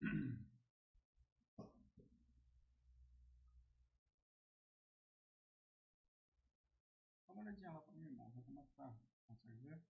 Dá uma olhadinha lá pra mim, irmão. Vê como é que tá. Consegue ver?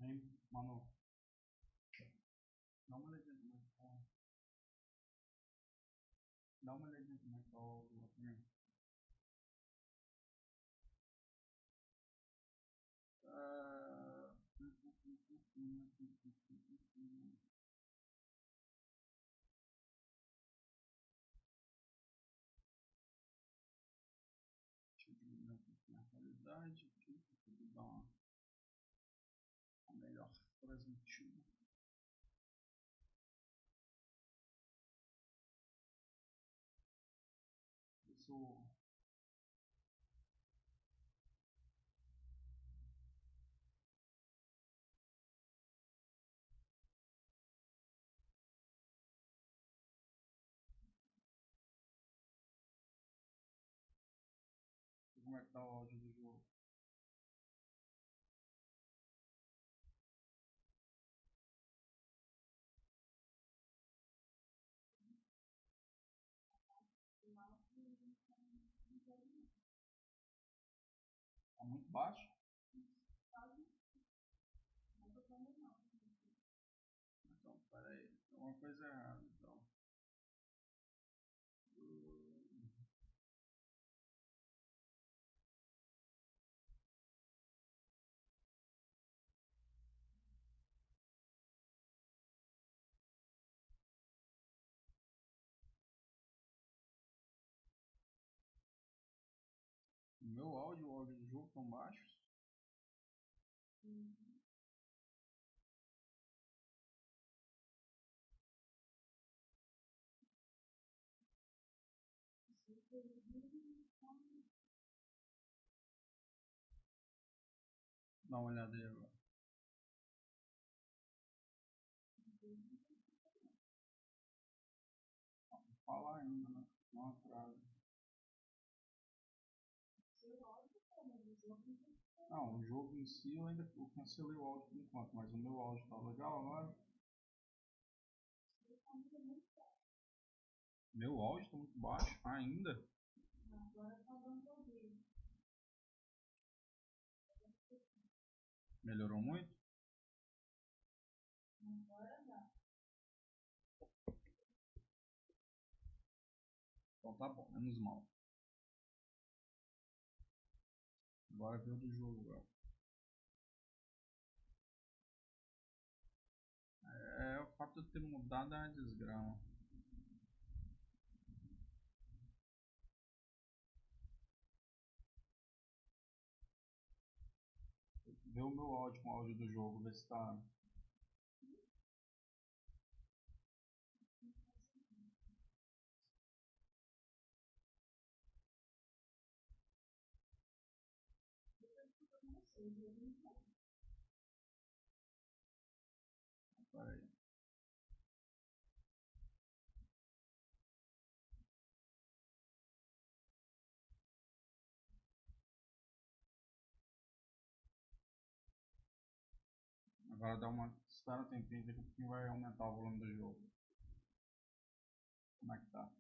Hein, mano, dá uma olhadinha como é que tá. Dá uma olhadinha como é que tá o áudio lá pra mim. Deixa eu diminuir um pouquinho a qualidade aqui pra poder dar uma melhor transmitida. Isso. Como é que tá o áudio do jogo? Tá muito baixo? Então, peraí. Tem uma coisa errada, então. O meu áudio e o áudio do jogo estão baixos? Dá uma olhada aí agora. Vou falar ainda, né? Não atrasa. Não, o jogo em si eu cancelei o áudio por enquanto, mas o meu áudio tá legal agora. Meu áudio tá muito baixo ainda. Melhorou muito? Então tá bom, menos mal. Agora veio do jogo agora. É, o fato de ter mudado é uma desgrama. Vê o meu áudio com o áudio do jogo, ver se tá. Pera aí. Agora dá uma. Espera um tempinho, daqui a pouquinho vai aumentar o volume do jogo. Como é que tá?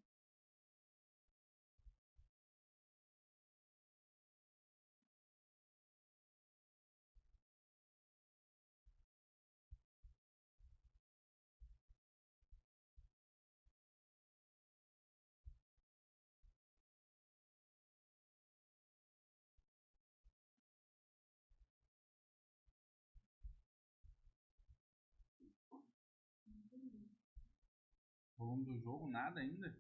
Volume do jogo, nada ainda?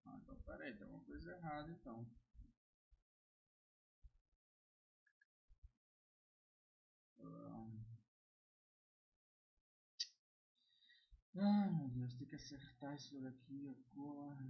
Ah, então pera aí, tem alguma coisa errada então. Ai meu Deus, tem que acertar isso daqui agora.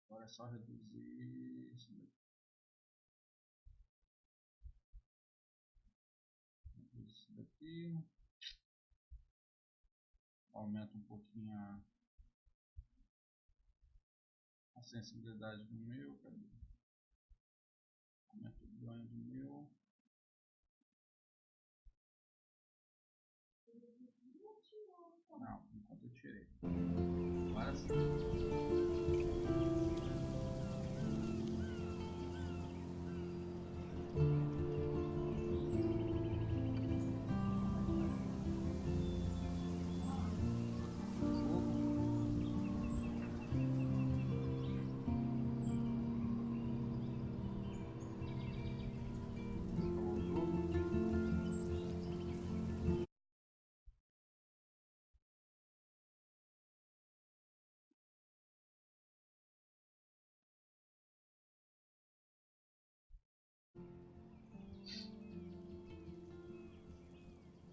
Agora é só reduzir isso daqui. Reduzir isso daqui. Aumenta um pouquinho a sensibilidade do meu. Cadê? Aumenta o ganho do meu. Não, enquanto eu tirei. Agora sim.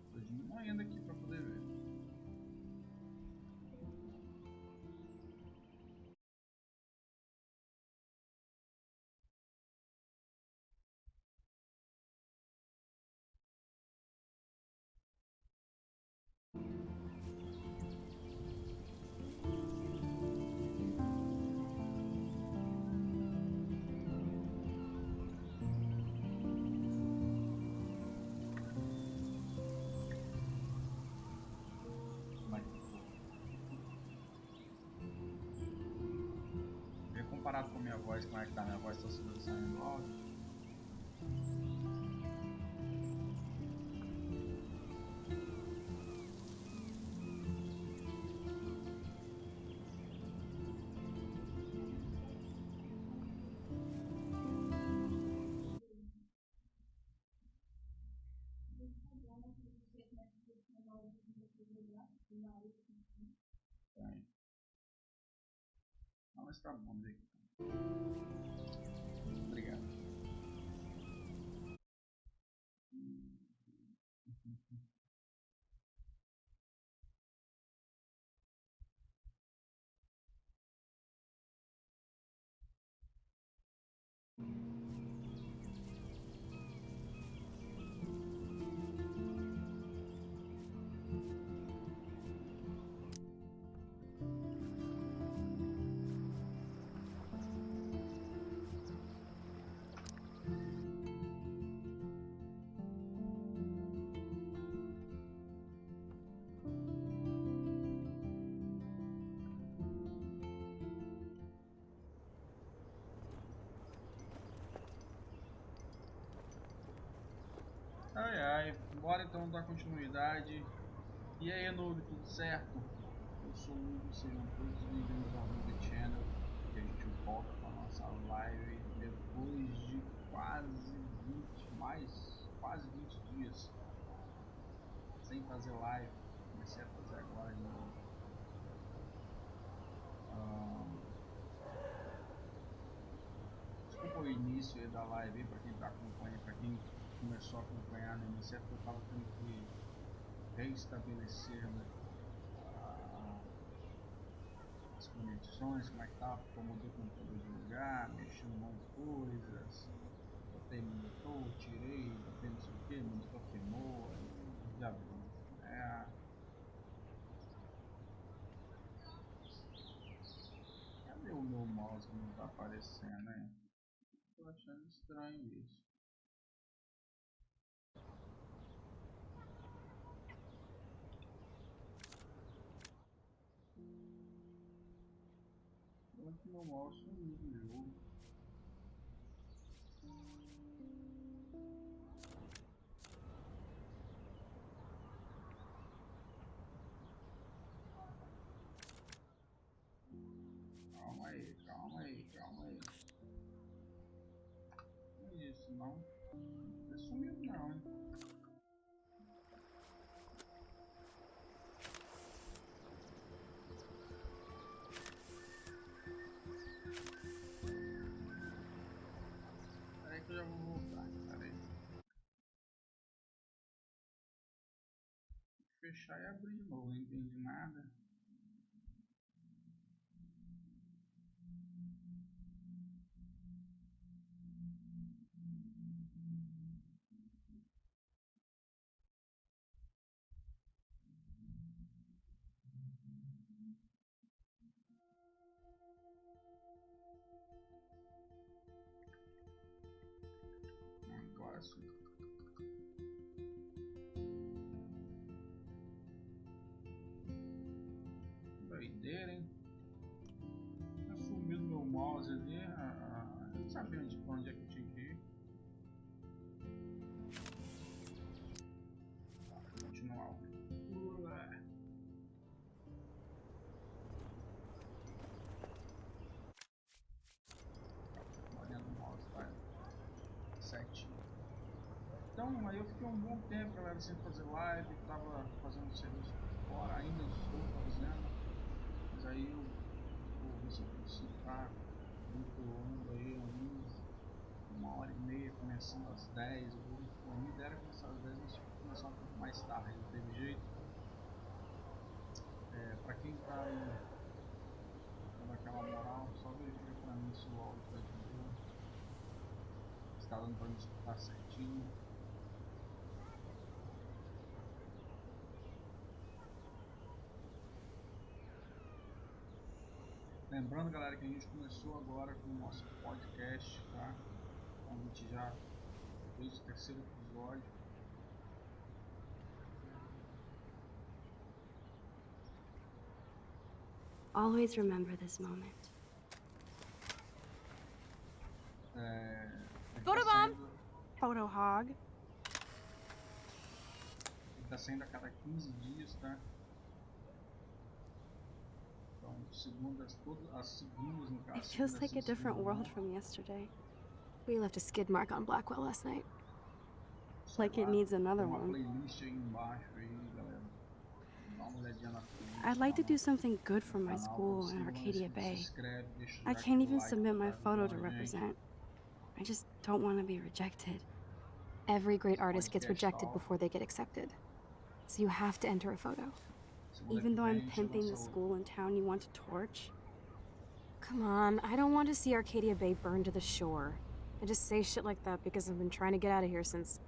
Estou diminuindo aqui para poder ver. Comparado com a minha voz, como é que tá? Minha voz está saindo áudio. Não, mas tá bom, ver aqui. Obrigado. Ai ai, bora então dar continuidade. E aí, Noob, tudo certo? Eu sou o Noob, sejam todos bem-vindos ao Noob Channel. E a gente volta com a nossa live depois de quase 20 dias sem fazer live. Comecei a fazer agora de novo. Desculpa o início aí da live para quem está quem começou a acompanhar no início, eu estava tendo que reestabelecer, né, as conexões, como é que tava, porque eu mudei o computador de lugar, mexi um monte de coisas, botei monitor, tirei, botei não sei o que, monitor queimou, aí já viu, né? Cadê o meu mouse que não tá aparecendo, né? Tô achando estranho isso. Onde meu mouse sumiu do jogo? Calma aí, calma aí, calma aí. Não é isso não. Não tá sumido não, hein? Peraí que eu já vou voltar. Peraí. Fechar e abrir de novo, não entendi nada. Agora sim. Doideira, hein? Sumiu do meu mouse ali. Eu não sabia onde é que eu tinha que ir. Tá, continuar o vídeo. Olhando o mouse, tá certinho. Então, aí eu fiquei um bom tempo, galera, sem fazer live. Tava fazendo serviço por fora, ainda estou fazendo. Mas aí eu vou ver se eu consigo estar controlando aí uma hora e meia, começando às 10. A minha ideia era começar às 10, mas tive que começar um pouco mais tarde, não teve jeito. Pra quem tá aí dando aquela moral, só verifica pra mim se o áudio tá de boa, se tá dando pra me escutar certinho. Lembrando, galera, que a gente começou agora com o nosso podcast, tá? Então a gente já fez o terceiro episódio. Always remember this moment. Photobomb! Photo hog. Ele tá saindo a cada 15 dias, tá? Então, todas as segundas, no caso. It feels like a different world from yesterday. We left a skid mark on Blackwell last night. Like it needs another uma one. playlist aí embaixo aí, galera. Dá uma olhadinha na playlist. I'd like to do something good for my school in Arcadia Bay. I can't even submit my photo to represent. I just don't want to be rejected. Every great artist gets rejected before they get accepted. So you have to enter a photo. Even though I'm pimping the school in town you want to torch? Come on, I don't want to see Arcadia Bay burned to the shore. I just say shit like that because I've been trying to get out of here since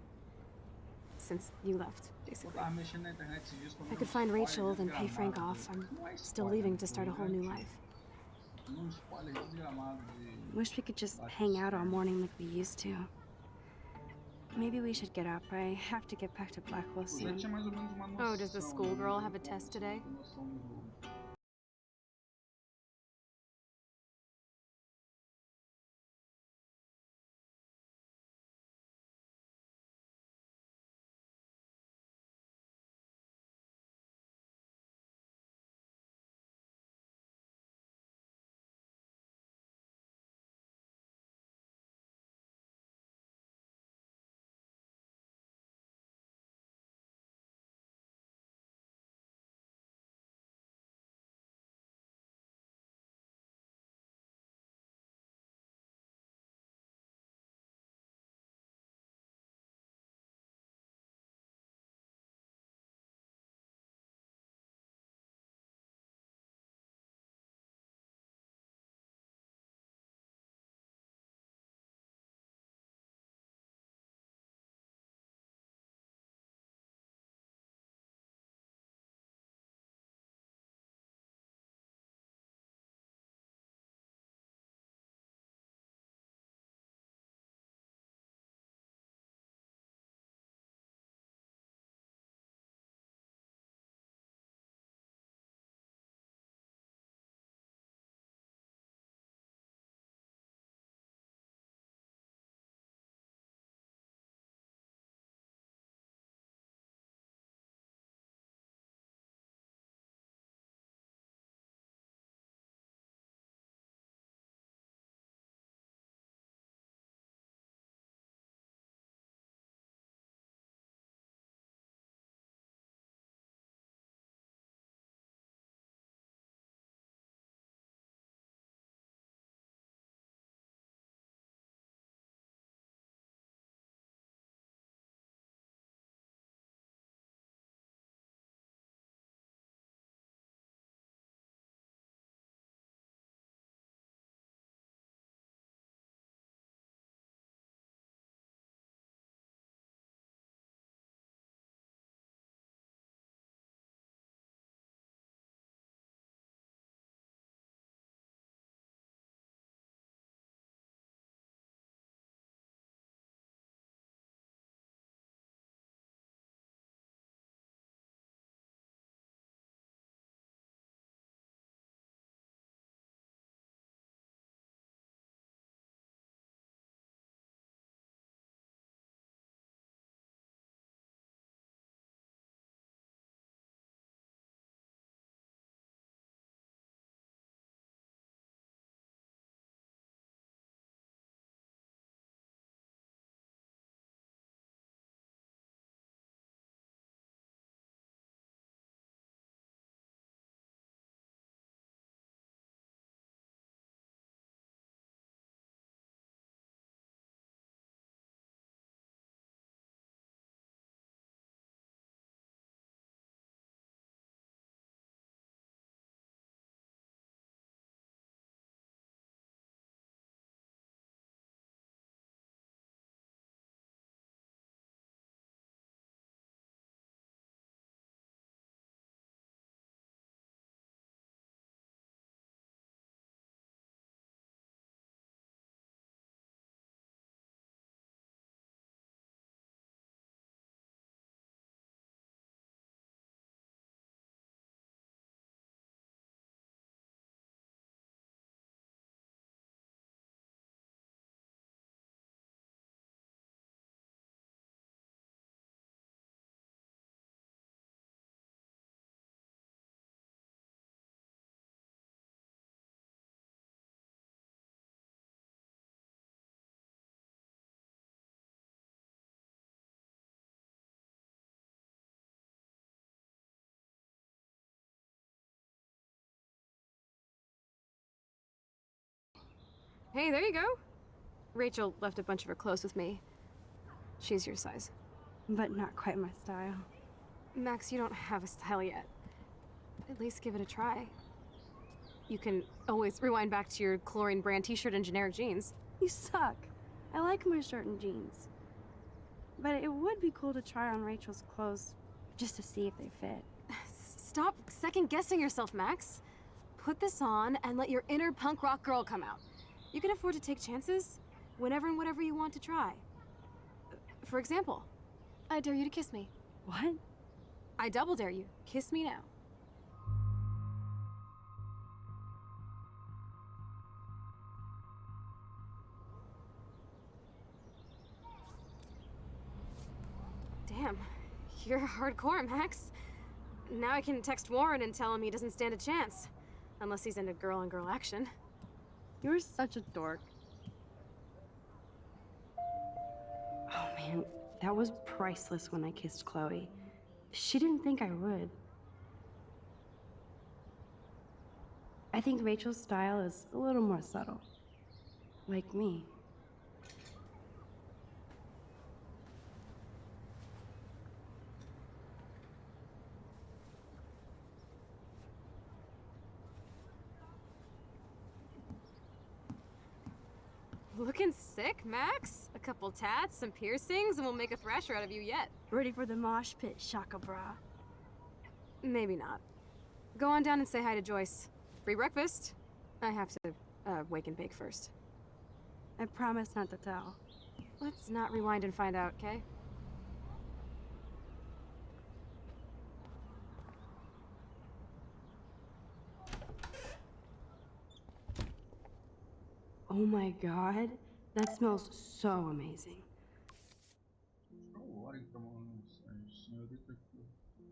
you left, basically. If I could find Rachel, then pay Frank off, I'm still leaving to start a whole new life. Wish we could just hang out all morning like we used to. Maybe we should get up. I have to get back to Blackwell soon. Oh, does the schoolgirl have a test today? Hey, there you go. Rachel left a bunch of her clothes with me. She's your size. But not quite my style. Max, you don't have a style yet. At least give it a try. You can always rewind back to your chlorine brand t-shirt and generic jeans. You suck. I like my shirt and jeans. But it would be cool to try on Rachel's clothes just to see if they fit. Stop second-guessing yourself, Max. Put this on and let your inner punk rock girl come out. You can afford to take chances whenever and whatever you want to try. For example, I dare you to kiss me. What? I double dare you. Kiss me now. Damn, you're hardcore, Max. Now I can text Warren and tell him he doesn't stand a chance. Unless he's into girl-on-girl action. You're such a dork. Oh man, that was priceless when I kissed Chloe. She didn't think I would. I think Rachel's style is a little more subtle. Like me. Looking sick, Max? A couple tats, some piercings, and we'll make a thrasher out of you yet. Ready for the mosh pit, Shaka Bra. Maybe not. Go on down and say hi to Joyce. Free breakfast. I have to, wake and bake first. I promise not to tell. Let's not rewind and find out, okay? Oh my god, that smells so amazing. Agora então, senhorita,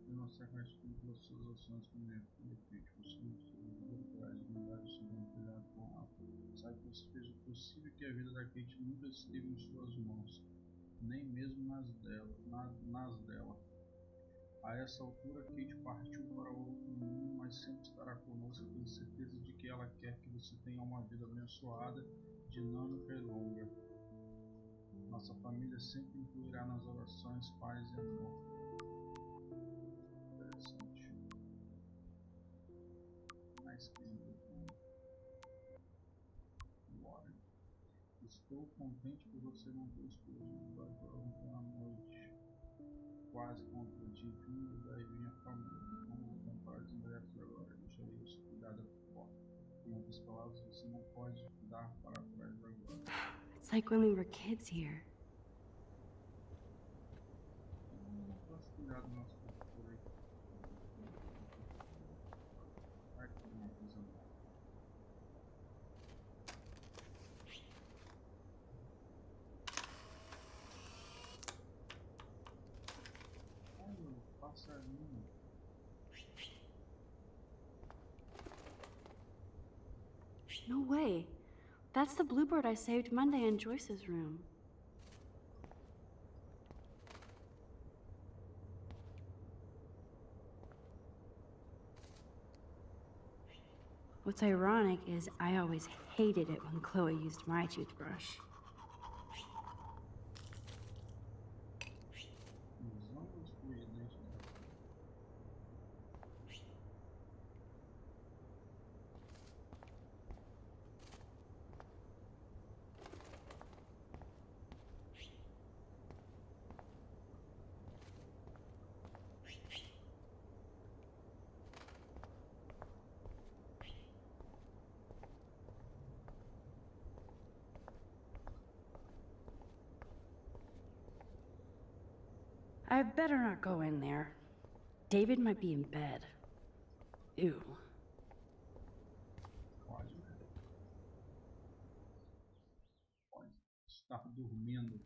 eu não sei mais como pelas suas ações como efeito. Você não se traz unidade sobre um telhado com água. Sabe que você fez o possível que a vida da Kate nunca esteve em suas mãos, nem mesmo nas dela. A essa altura, Kate partiu para o outro mundo, mas sempre estará conosco. Tenho certeza de que ela quer que você tenha uma vida abençoada, dinâmica e longa. Nossa família sempre incluirá nas orações paz e amor. Interessante. Mais que Warren. Estou contente por você não ter explodido o ator ontem à noite. Quase contra o dia vindo, daí vinha famoso. Vamos comprar os ingressos agora. Deixarei isso cuidado por fora. Em outras palavras, você não pode dar para trás agora. It's like when we were kids here. Posso cuidar do nosso futuro aí. Vai que tem uma coisa nova. Olha, passarinho. No way. That's the bluebird I saved Monday in Joyce's room. What's ironic is I always hated it when Chloe used my toothbrush. I better not go in there. David might be in bed. Ew. Pode estar dormindo.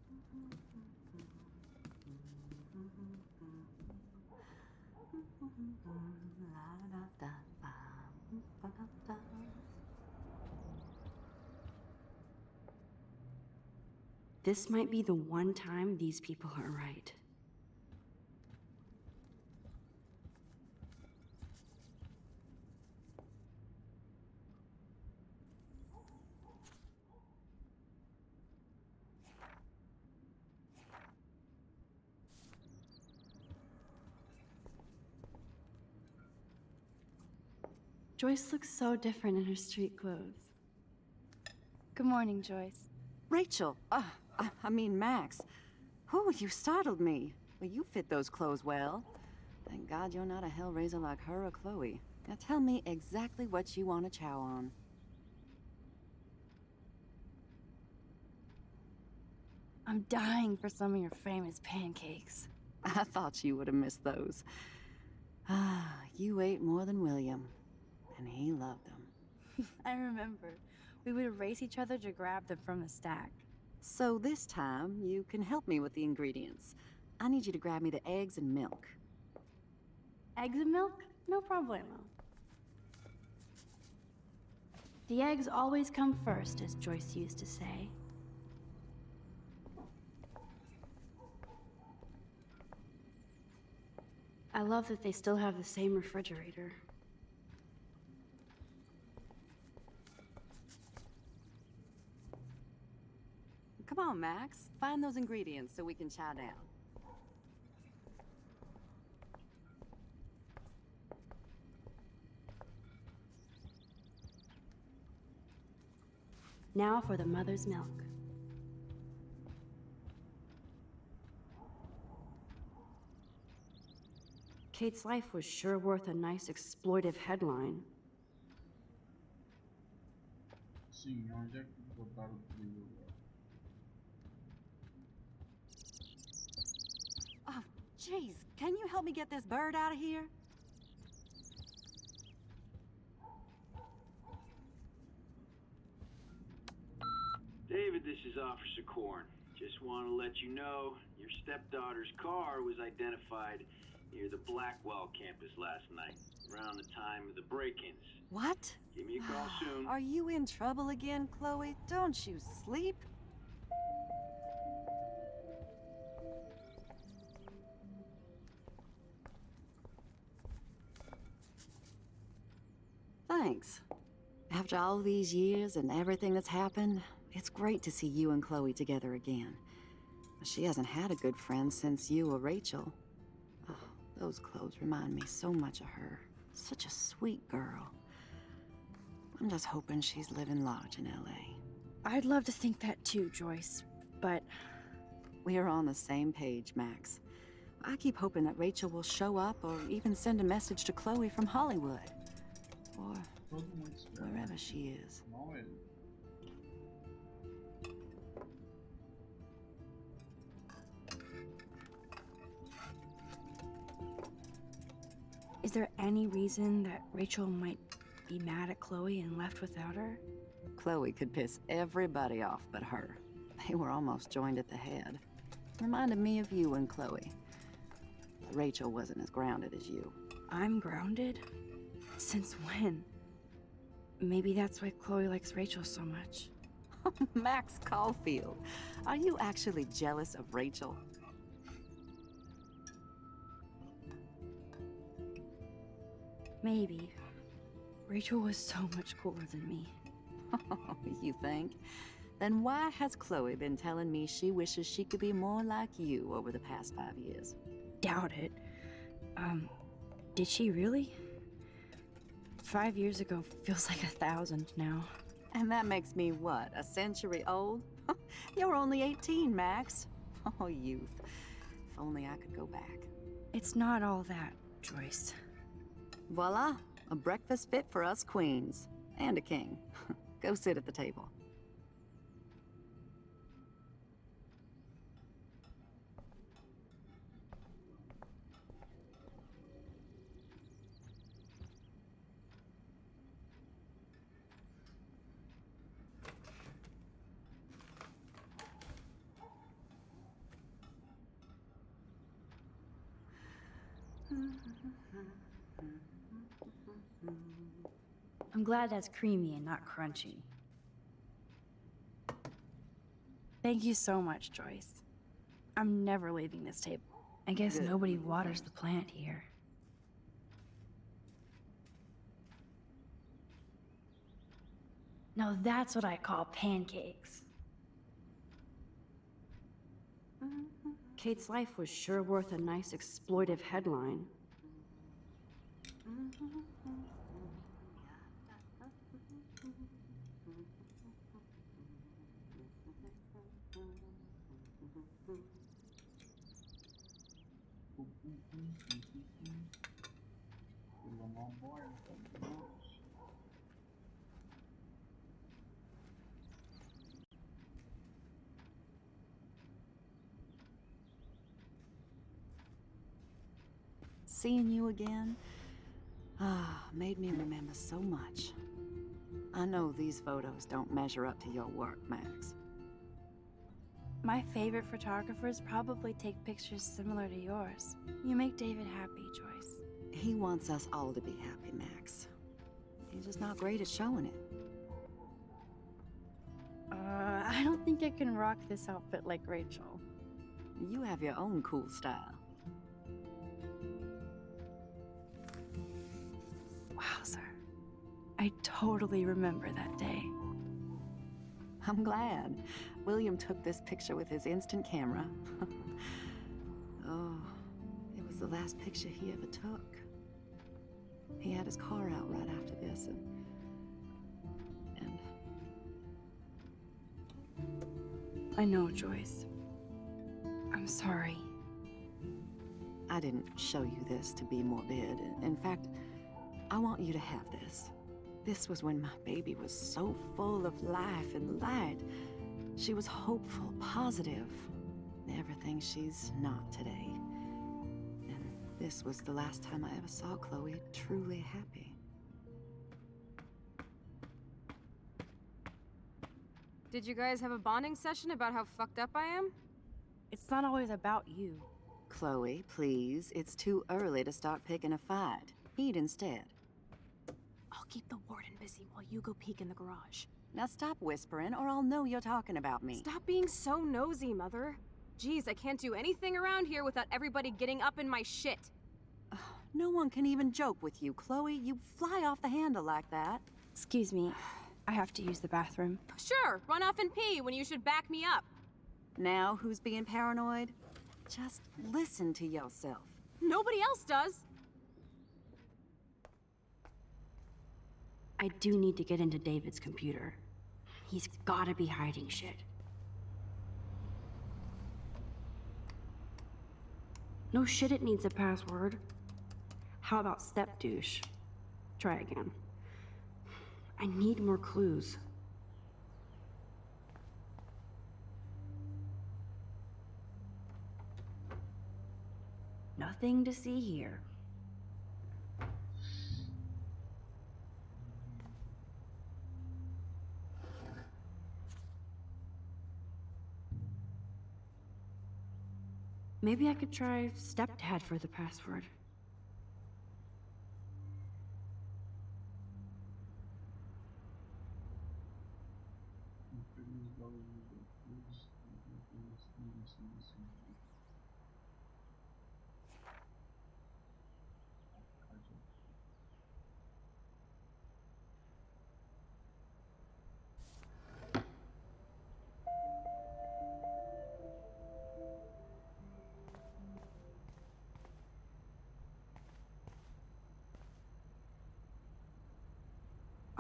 This might be the one time these people are right. Joyce looks so different in her street clothes. Good morning, Joyce. Rachel! I mean Max. Oh, you startled me. Well, you fit those clothes well. Thank God you're not a hellraiser like her or Chloe. Now tell me exactly what you want to chow on. I'm dying for some of your famous pancakes. I thought you would have missed those. Ah, you ate more than William, and he loved them. I remember. We would race each other to grab them from the stack. So this time, you can help me with the ingredients. I need you to grab me the eggs and milk. Eggs and milk? No problemo. The eggs always come first, as Joyce used to say. I love that they still have the same refrigerator. Come on, Max. Find those ingredients so we can chow down. Now for the mother's milk. Kate's life was sure worth a nice exploitive headline. Sim, onde é que botaram o trilho agora? Oh, jeez. Can you help me get this bird out of here? David, this is Officer Korn. Just want to let you know your stepdaughter's car was identified near the Blackwell campus last night, around the time of the break-ins. What? Give me a call soon. Are you in trouble again, Chloe? Don't you sleep? Thanks. After all these years and everything that's happened, it's great to see you and Chloe together again. She hasn't had a good friend since you or Rachel. Oh, those clothes remind me so much of her. Such a sweet girl. I'm just hoping she's living large in LA. I'd love to think that too, Joyce, but... We are on the same page, Max. I keep hoping that Rachel will show up or even send a message to Chloe from Hollywood. Or wherever she is. Não ele. Is there any reason that Rachel might be mad at Chloe and left without her? Chloe could piss everybody off but her. They were almost joined at the head. Reminded me of you and Chloe. But Rachel wasn't as grounded as you. I'm grounded? Since when? Maybe that's why Chloe likes Rachel so much. Max Caulfield, are you actually jealous of Rachel? Maybe. Rachel was so much cooler than me. You think? Then why has Chloe been telling me she wishes she could be more like you over the past 5 years? Doubt it. Did she really? 5 years ago feels like 1,000 now. And that makes me what, a century old? You're only 18, Max. Oh, youth. If only I could go back. It's not all that, Joyce. Voila, a breakfast fit for us queens. And a king. Go sit at the table. I'm glad that's creamy and not crunchy. Thank you so much, Joyce. I'm never leaving this table. I guess nobody waters the plant here. Now that's what I call pancakes. Kate's life was sure worth a nice exploitive headline. Pulamos uma borda, vamos. Seeing you again, made me remember so much. I know these photos don't measure up to your work, Max. My favorite photographers probably take pictures similar to yours. You make David happy, Joyce. He wants us all to be happy, Max. He's just not great at showing it. I don't think I can rock this outfit like Rachel. You have your own cool style. Wowzer. I totally remember that day. I'm glad. William took this picture with his instant camera. Oh, it was the last picture he ever took. He had his car out right after this, and I know, Joyce. I'm sorry. I didn't show you this to be morbid. In fact, I want you to have this. This was when my baby was so full of life and light. She was hopeful, positive, everything she's not today. And this was the last time I ever saw Chloe truly happy. Did you guys have a bonding session about how fucked up I am? It's not always about you. Chloe, please. It's too early to start picking a fight. Eat instead. I'll keep the warden busy while you go peek in the garage. Now stop whispering, or I'll know you're talking about me. Stop being so nosy, Mother. Geez, I can't do anything around here without everybody getting up in my shit. No one can even joke with you, Chloe. You fly off the handle like that. Excuse me. I have to use the bathroom. Sure, run off and pee when you should back me up. Now who's being paranoid? Just listen to yourself. Nobody else does. I do need to get into David's computer. He's gotta be hiding shit. No shit, it needs a password. How about step douche? Try again. I need more clues. Nothing to see here. Maybe I could try stepdad for the password.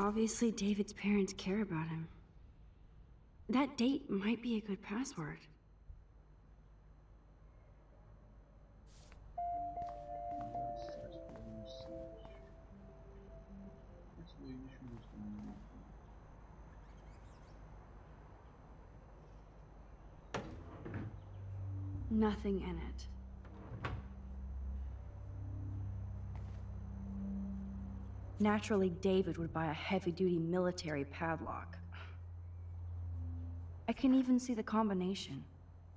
Obviously, David's parents care about him. That date might be a good password. Nothing in it. Naturally, David would buy a heavy-duty military padlock. I can even see the combination.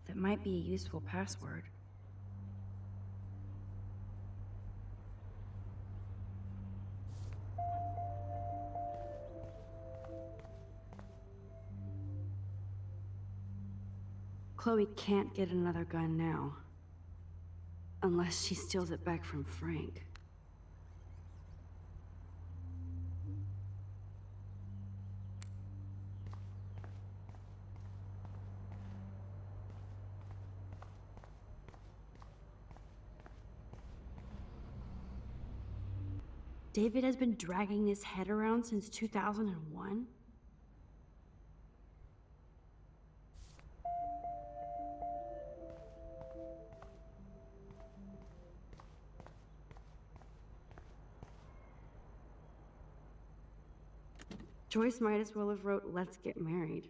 That might be a useful password. Chloe can't get another gun now. Unless she steals it back from Frank. David has been dragging his head around since 2001? Joyce might as well have wrote, "Let's get married."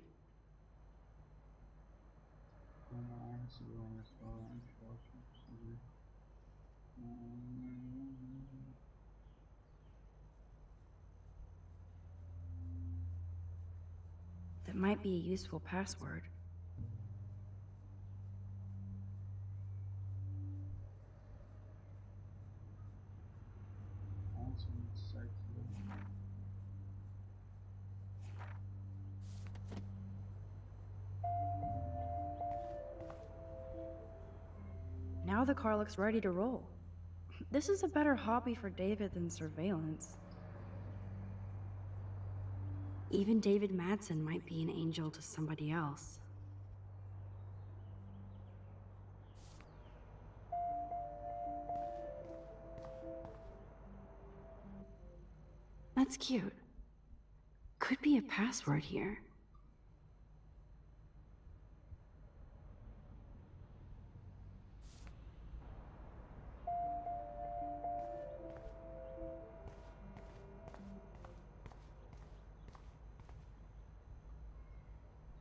That might be a useful password. Now the car looks ready to roll. This is a better hobby for David than surveillance. Even David Madsen might be an angel to somebody else. That's cute. Could be a password here.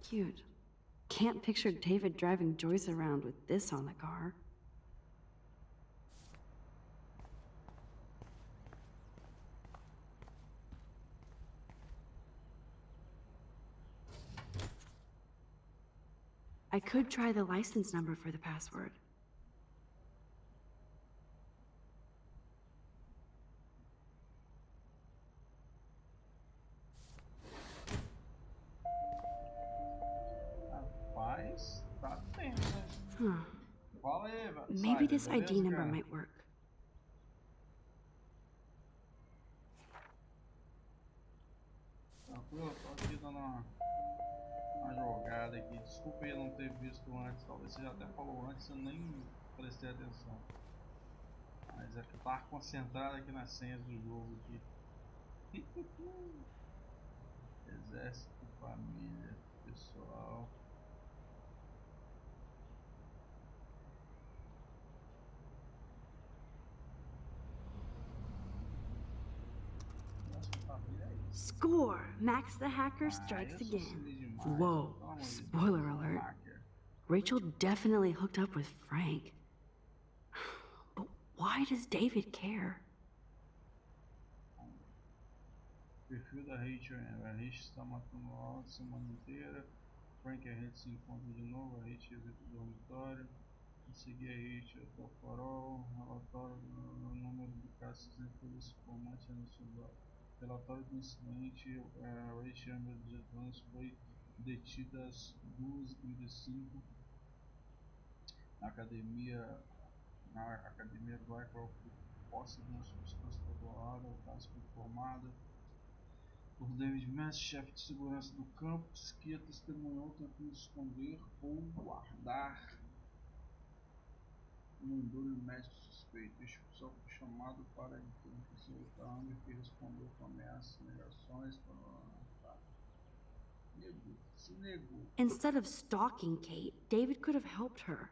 Cute. Can't picture David driving Joyce around with this on the car. I could try the license number for the password. Maybe this ID number might work. Tranquilo, tô aqui dando uma jogada aqui. Desculpa eu não ter visto antes. Talvez você já até falou antes, eu nem prestei atenção. Mas é que eu tava concentrado aqui nas senhas do jogo aqui. Exército, família, pessoal. Score! Max the hacker strikes again. Whoa, spoiler alert. Rachel definitely hooked up with Frank. But why does David care? Perfil da Rachel, a Rachel está matando ela a semana inteira. Frank e a Rachel se encontram de novo, a Rachel visita o dormitório. Em seguida a Rachel até o farol, relatório do número de casos em polícia informante no celular. Relatório do incidente, a Rachel Amber Jones foi detida às 2h35 na academia Blackwell por posse de uma substância controlada. O caso foi informado por David Mass, chefe de segurança do campus, que a testemunhou tentando esconder ou guardar um embrulho médico suspeito. Este oficial foi chamado para interrogar a Amber, que respondeu com ameaças e negações. Se negou. Instead of stalking Kate, David could have helped her.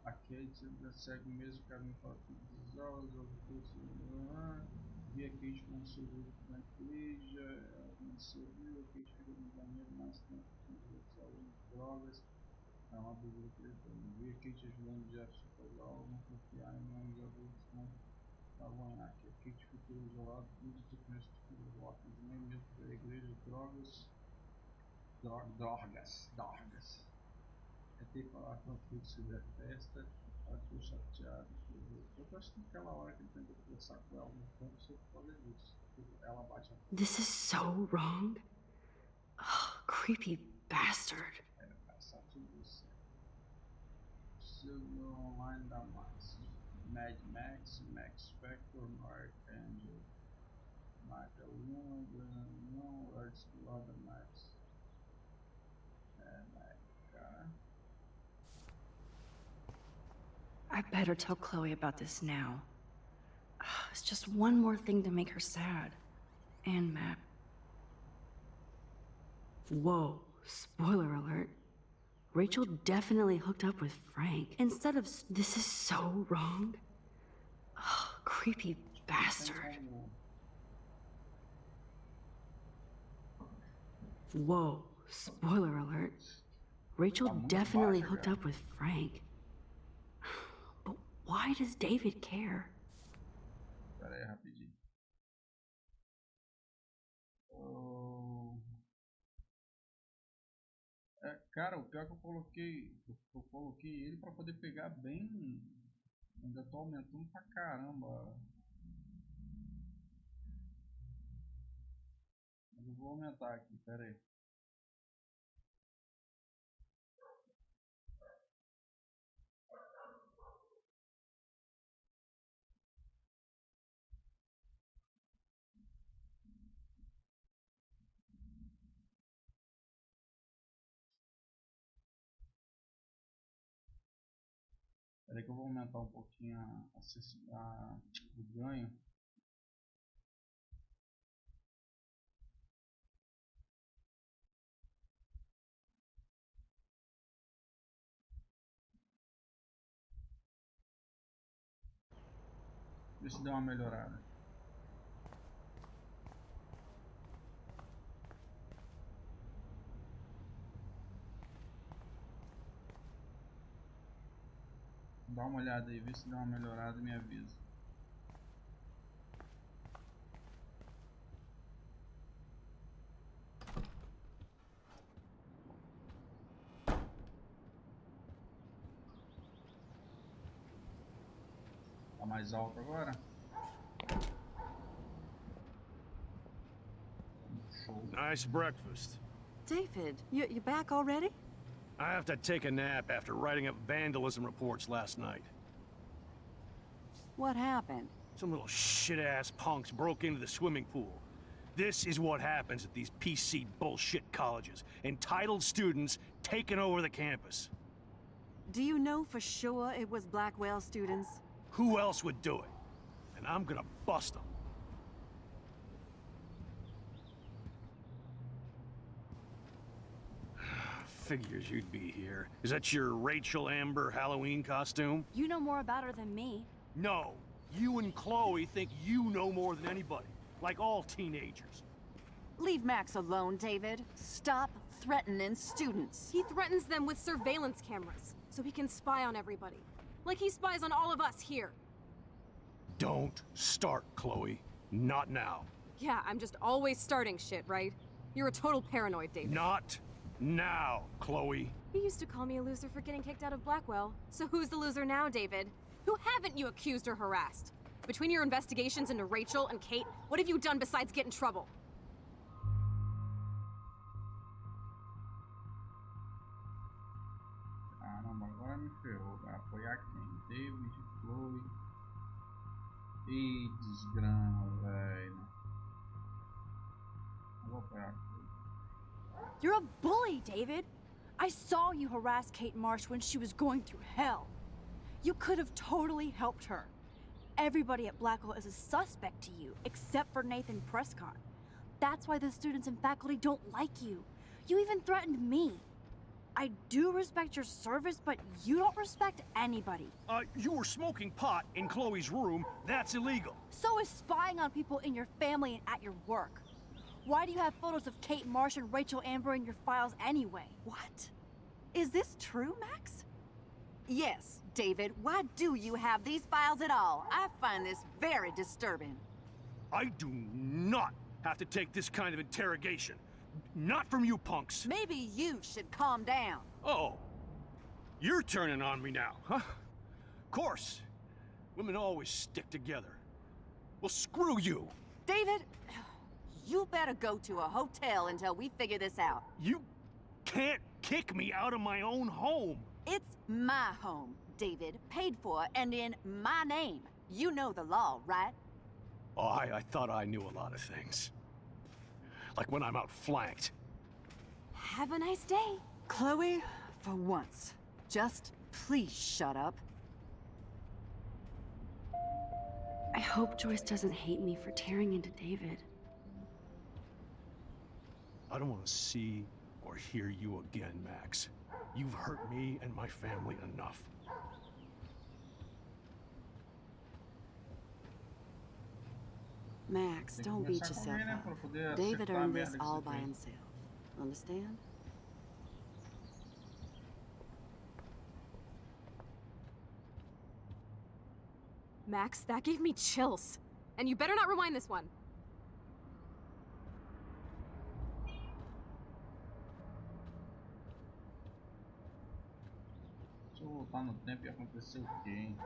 A Kate segue o mesmo caminho para todas as aulas, vi a Kate com o seu grupo na igreja, ela conheceu, viu, a Kate fica no banheiro mais tempo que os outros alunos, drogas, é uma dúvida que ele tem. Vi a Kate ajudando o Jeff a não confiar em mãos adultos, não avanhar, que a Kate ficou isolada, tudo se conhece de volta, nem mesmo para a igreja, drogas. Tentei falar com a Kate sobre a festa, ela ficou chateada. Eu acho que naquela hora que ele tentou conversar com ela no campo, você pode disso. Ela bate a porta. This is so wrong. Oh, creepy bastard. Passar tudo isso. Pseudo online da Max. Mad Max, Max Factor, Mark Angel. Marca 1, não, Arts da Max. I better tell Chloe about this now. It's just one more thing to make her sad. And mad. Whoa, spoiler alert. Rachel definitely hooked up with Frank. Instead of... This is so wrong. Oh, creepy bastard. Whoa, spoiler alert. Rachel definitely hooked up with Frank. But why does David care? Pera aí, rapidinho. Cara, o pior é que eu coloquei ele pra poder pegar bem. Ainda tô aumentando pra caramba. Mas eu vou aumentar aqui, pera aí. Peraí que eu vou aumentar um pouquinho o ganho. Ver se deu uma melhorada. Dá uma olhada aí, vê se deu uma melhorada e me avisa. Tá mais alto agora? Show. Nice breakfast. David, you back already? I have to take a nap after writing up vandalism reports last night. What happened? Some little shit-ass punks broke into the swimming pool. This is what happens at these PC bullshit colleges. Entitled students taking over the campus. Do you know for sure it was Blackwell students? Who else would do it? And I'm gonna bust them. Figures you'd be here. Is that your Rachel Amber Halloween costume? You know more about her than me. No. You and Chloe think you know more than anybody. Like all teenagers. Leave Max alone, David. Stop threatening students. He threatens them with surveillance cameras, so he can spy on everybody. Like he spies on all of us here. Don't start, Chloe. Not now. Yeah, I'm just always starting shit, right? You're a total paranoid, David. Not now, Chloe. You used to call me a loser for getting kicked out of Blackwell. So who's the loser now, David? Who haven't you accused or harassed? Between your investigations into Rachel and Kate, what have you done besides get in trouble? Caramba, agora me ferrou. Vai apoiar quem? David, Chloe. Ih, desgrama, velho. Não vou apoiar a Chloe. You're a bully, David. I saw you harass Kate Marsh when she was going through hell. You could have totally helped her. Everybody at Blackwell is a suspect to you, except for Nathan Prescott. That's why the students and faculty don't like you. You even threatened me. I do respect your service, but you don't respect anybody. You were smoking pot in Chloe's room. That's illegal. So is spying on people in your family and at your work. Why do you have photos of Kate Marsh and Rachel Amber in your files anyway? What? Is this true, Max? Yes, David. Why do you have these files at all? I find this very disturbing. I do not have to take this kind of interrogation. Not from you punks. Maybe you should calm down. Oh, you're turning on me now, huh? Of course. Women always stick together. Well, screw you. David, you better go to a hotel until we figure this out. You can't kick me out of my own home. It's my home, David. Paid for and in my name. You know the law, right? Oh, I thought I knew a lot of things. Like when I'm outflanked. Have a nice day. Chloe, for once, just please shut up. I hope Joyce doesn't hate me for tearing into David. I don't want to see or hear you again, Max. You've hurt me and my family enough. Max, don't beat yourself up. David earned this all by himself. Understand? Max, that gave me chills. And you better not rewind this one. Se eu voltar no tempo, ia acontecer o quê, hein?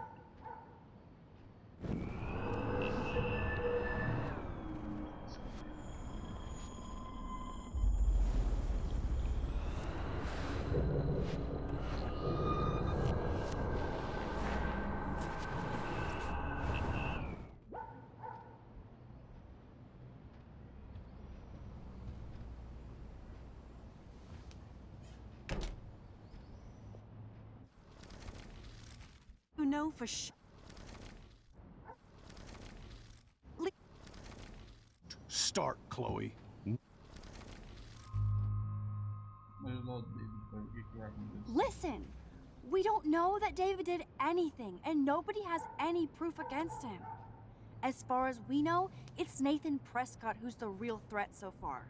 You know for sure. Start, Chloe. Listen! We don't know that David did anything, and nobody has any proof against him. As far as we know, it's Nathan Prescott who's the real threat so far.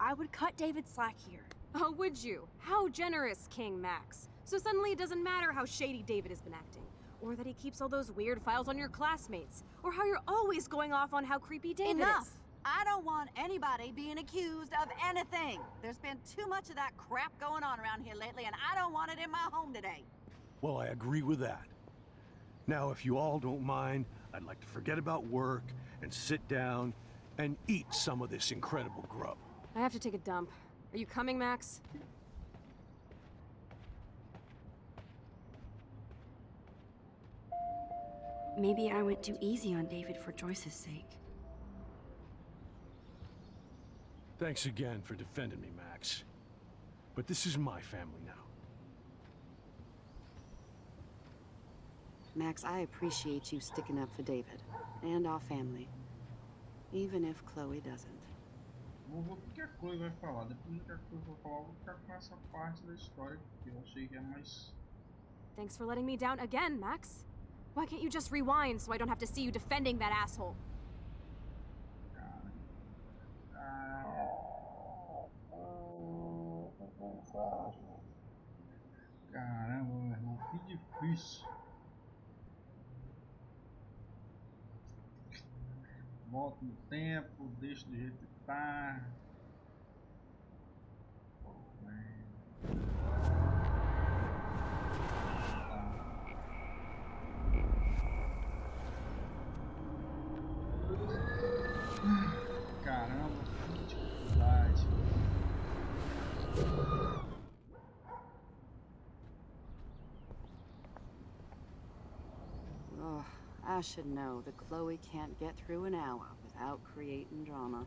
I would cut David slack here. Oh, would you? How generous, King Max. So suddenly it doesn't matter how shady David has been acting, or that he keeps all those weird files on your classmates, or how you're always going off on how creepy David Enough! is. I don't want anybody being accused of anything. There's been too much of that crap going on around here lately, and I don't want it in my home today. Well, I agree with that. Now, if you all don't mind, I'd like to forget about work and sit down and eat some of this incredible grub. I have to take a dump. Are you coming, Max? Maybe I went too easy on David for Joyce's sake. Thanks again for defending me, Max. But this is my family now. Max, I appreciate you sticking up for David and our family, even if Chloe doesn't. Vou ver o que a Chloe vai falar. Depois do que a Chloe vai falar, eu vou ficar com essa parte da história que eu achei que é mais. Thanks for letting me down again, Max. Why can't you just rewind so I don't have to see you defending that asshole? Caramba, meu irmão, que difícil. Volto no tempo, deixo do jeito que tá. Caramba, que dificuldade. Oh, I should know that Chloe can't get through an hour without creating drama.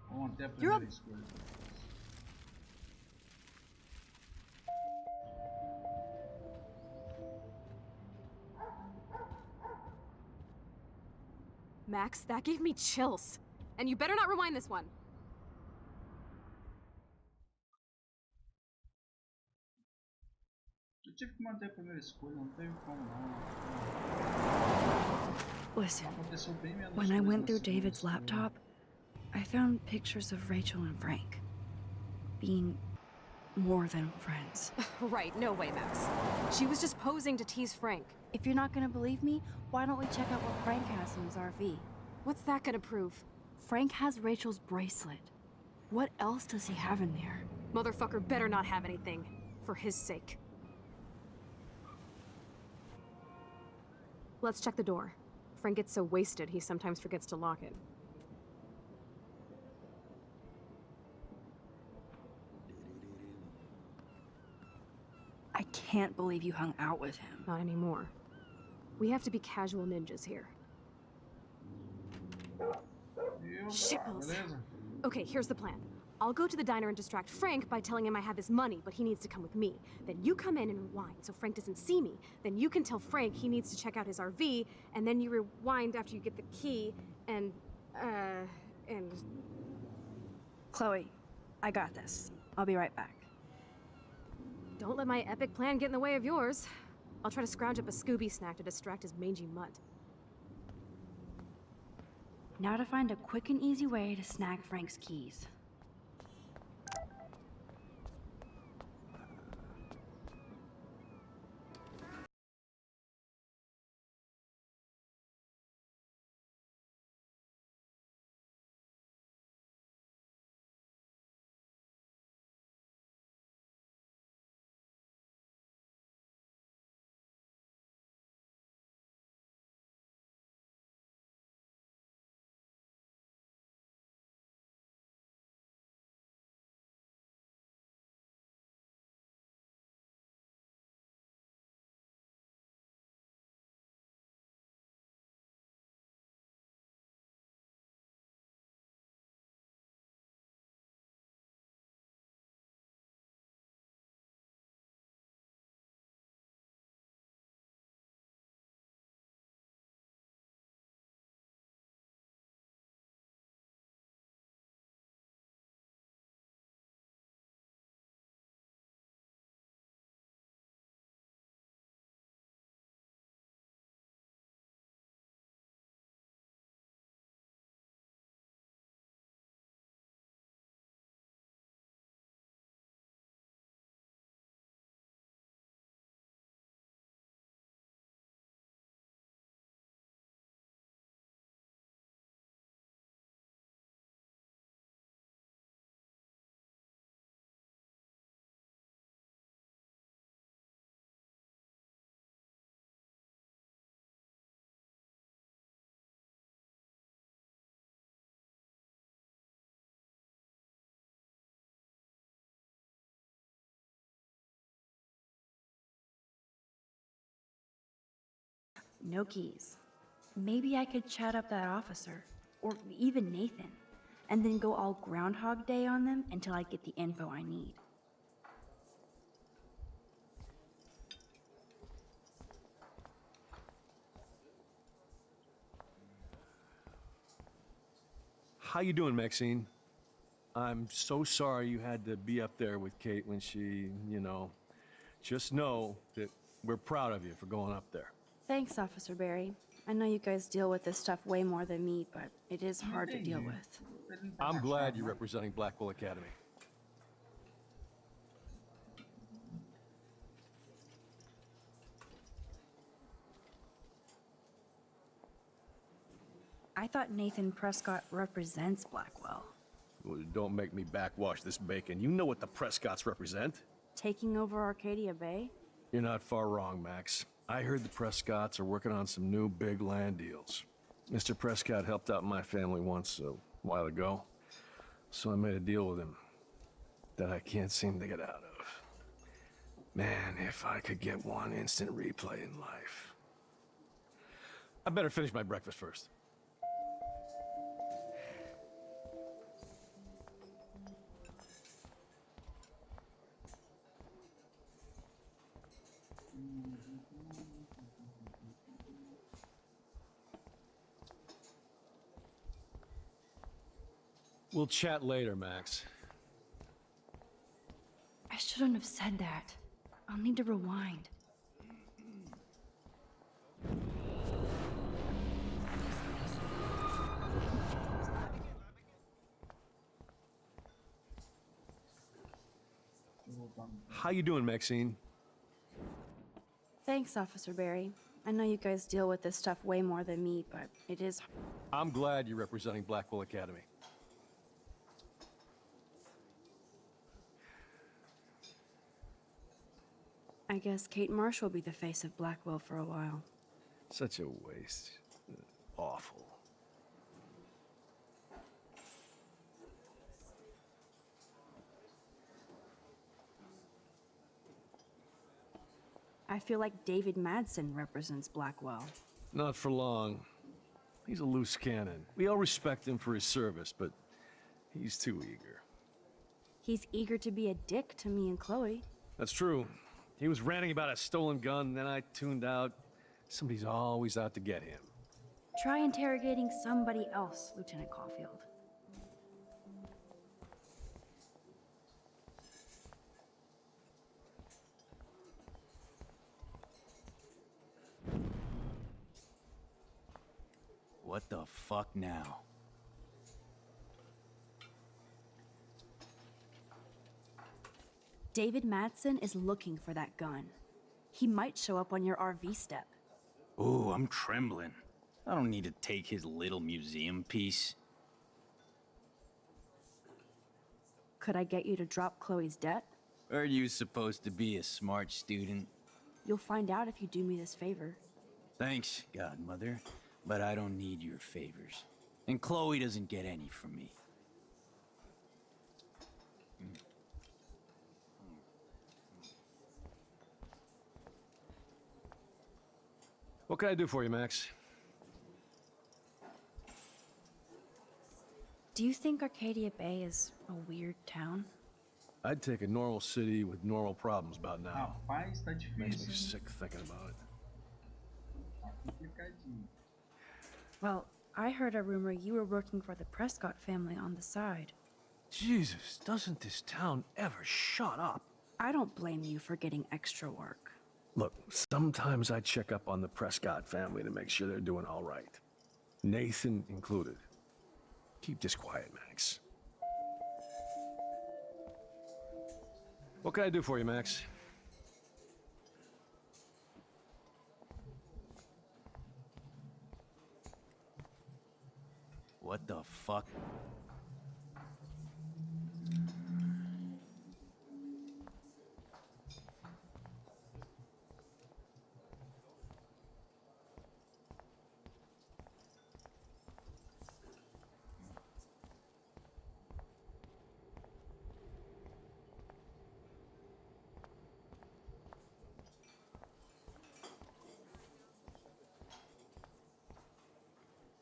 Vamos até a primeira escolha. Max, that gave me chills. And you better not rewind this one. Eu tive que manter a primeira escolha, não teve como não. Listen, Aconteceu bem menos when I coisa went na through segunda David's escolha. laptop, I found pictures of Rachel and Frank being more than friends. Right, no way, Max. She was just posing to tease Frank. If you're not gonna believe me, why don't we check out what Frank has in his RV? What's that gonna prove? Frank has Rachel's bracelet. What else does he have in there? Motherfucker better not have anything. For his sake. Let's check the door. Frank gets so wasted, he sometimes forgets to lock it. I can't believe you hung out with him. Not anymore. We have to be casual ninjas here. Shitballs. Beleza? Okay, here's the plan. I'll go to the diner and distract Frank by telling him I have his money, but he needs to come with me. Then you come in and rewind so Frank doesn't see me. Then you can tell Frank he needs to check out his RV, and then you rewind after you get the key, and Chloe, I got this. I'll be right back. Don't let my epic plan get in the way of yours. I'll try to scrounge up a Scooby snack to distract his mangy mutt. Now to find a quick and easy way to snag Frank's keys. No keys. Maybe I could chat up that officer, or even Nathan, and then go all Groundhog Day on them until I get the info I need. How you doing, Maxine? I'm so sorry you had to be up there with Kate when she, just know that we're proud of you for going up there. Thanks, Officer Barry. I know you guys deal with this stuff way more than me, but it is hard to deal with. I'm glad you're representing Blackwell Academy. I thought Nathan Prescott represents Blackwell. Well, don't make me backwash this bacon. You know what the Prescotts represent. Taking over Arcadia Bay? You're not far wrong, Max. I heard the Prescotts are working on some new big land deals. Mr. Prescott helped out my family once a while ago, so I made a deal with him that I can't seem to get out of. Man, if I could get one instant replay in life. I better finish my breakfast first. We'll chat later, Max. I shouldn't have said that. I'll need to rewind. How you doing, Maxine? Thanks, Officer Barry. I know you guys deal with this stuff way more than me, but it is... I'm glad you're representing Blackwell Academy. I guess Kate Marsh will be the face of Blackwell for a while. Such a waste. Awful. I feel like David Madsen represents Blackwell. Not for long. He's a loose cannon. We all respect him for his service, but he's too eager. He's eager to be a dick to me and Chloe. That's true. He was ranting about a stolen gun, then I tuned out. Somebody's always out to get him. Try interrogating somebody else, Lieutenant Caulfield. What the fuck now? David Madsen is looking for that gun. He might show up on your RV step. Ooh, I'm trembling. I don't need to take his little museum piece. Could I get you to drop Chloe's debt? Are you supposed to be a smart student? You'll find out if you do me this favor. Thanks, Godmother, but I don't need your favors. And Chloe doesn't get any from me. What can I do for you, Max? Do you think Arcadia Bay is a weird town? I'd take a normal city with normal problems about now. Rapaz, tá Makes me difícil. sick thinking about it. Tá complicadinho. Well, I heard a rumor you were working for the Prescott family on the side. Jesus, doesn't this town ever shut up? I don't blame you for getting extra work. Look, sometimes I check up on the Prescott family to make sure they're doing all right. Nathan included. Keep this quiet, Max. What can I do for you, Max? What the fuck?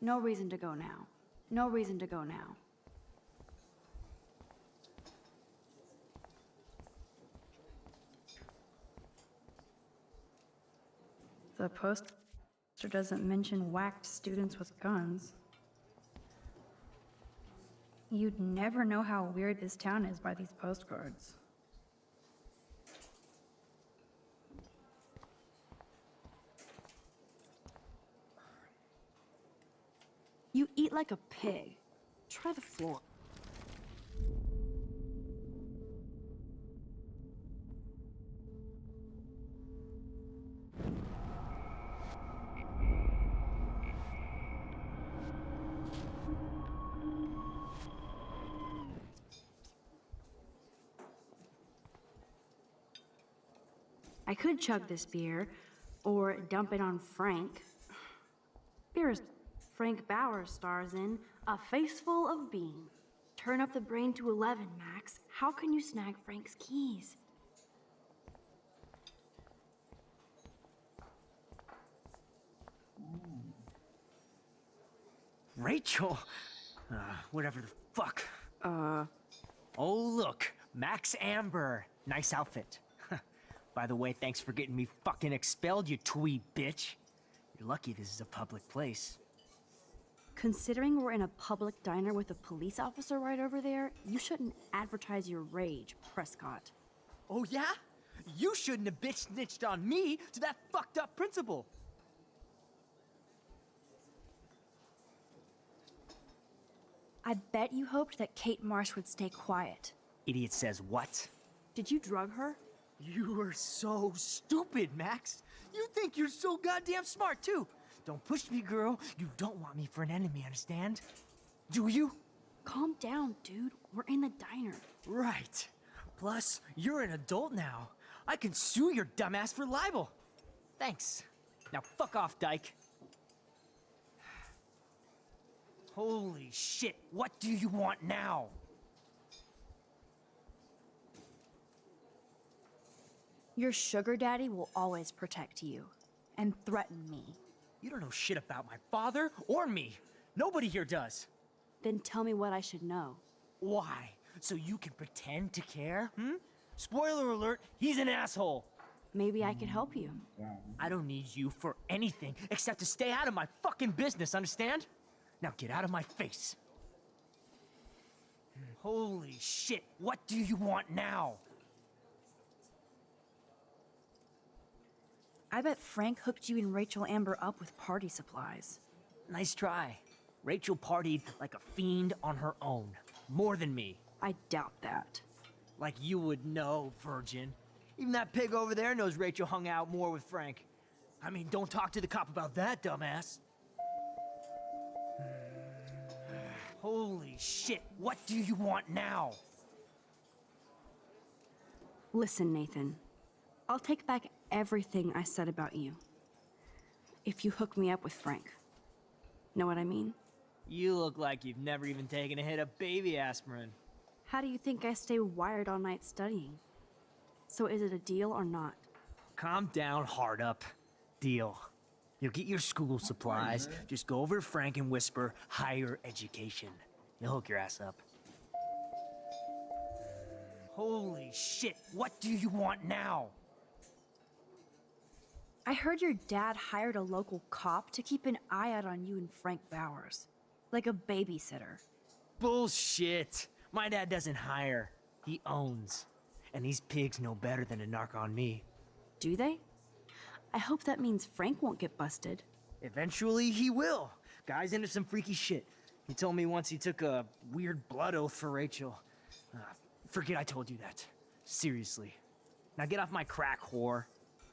No reason to go now. No reason to go now. The poster doesn't mention whacked students with guns. You'd never know how weird this town is by these postcards. You eat like a pig. Try the floor. I could chug this beer, or dump it on Frank. Beer is Frank Bauer stars in A Face Full of Beans. Turn up the brain to 11, Max. How can you snag Frank's keys? Rachel? Whatever the fuck. Oh, look. Max Amber. Nice outfit. By the way, thanks for getting me fucking expelled, you twee bitch. You're lucky this is a public place. Considering we're in a public diner with a police officer right over there, you shouldn't advertise your rage, Prescott. Oh, yeah? You shouldn't have bitch snitched on me to that fucked up principal. I bet you hoped that Kate Marsh would stay quiet. Idiot says what? Did you drug her? You are so stupid, Max. You think you're so goddamn smart, too. Don't push me, girl. You don't want me for an enemy, understand? Do you? Calm down, dude. We're in the diner. Right. Plus, you're an adult now. I can sue your dumbass for libel. Thanks. Now fuck off, dyke. Holy shit, what do you want now? Your sugar daddy will always protect you and threaten me. You don't know shit about my father or me. Nobody here does. Then tell me what I should know. Why? So you can pretend to care, Spoiler alert, he's an asshole. Maybe I could help you. I don't need you for anything except to stay out of my fucking business, understand? Now get out of my face. Holy shit, what do you want now? I bet Frank hooked you and Rachel Amber up with party supplies. Nice try. Rachel partied like a fiend on her own. More than me. I doubt that. Like you would know, virgin. Even that pig over there knows Rachel hung out more with Frank. I mean, don't talk to the cop about that, dumbass. Holy shit, what do you want now? Listen, Nathan. I'll take back everything I said about you. If you hook me up with Frank. Know what I mean? You look like you've never even taken a hit of baby aspirin. How do you think I stay wired all night studying? So is it a deal or not? Calm down, hard up. Deal. You'll get your school supplies. Just go over to Frank and whisper higher education. He'll hook your ass up. Holy shit, what do you want now? I heard your dad hired a local cop to keep an eye out on you and Frank Bowers. Like a babysitter. Bullshit. My dad doesn't hire. He owns. And these pigs know better than to narc on me. Do they? I hope that means Frank won't get busted. Eventually he will. Guy's into some freaky shit. He told me once he took a weird blood oath for Rachel. Forget I told you that. Seriously. Now get off my crack, whore.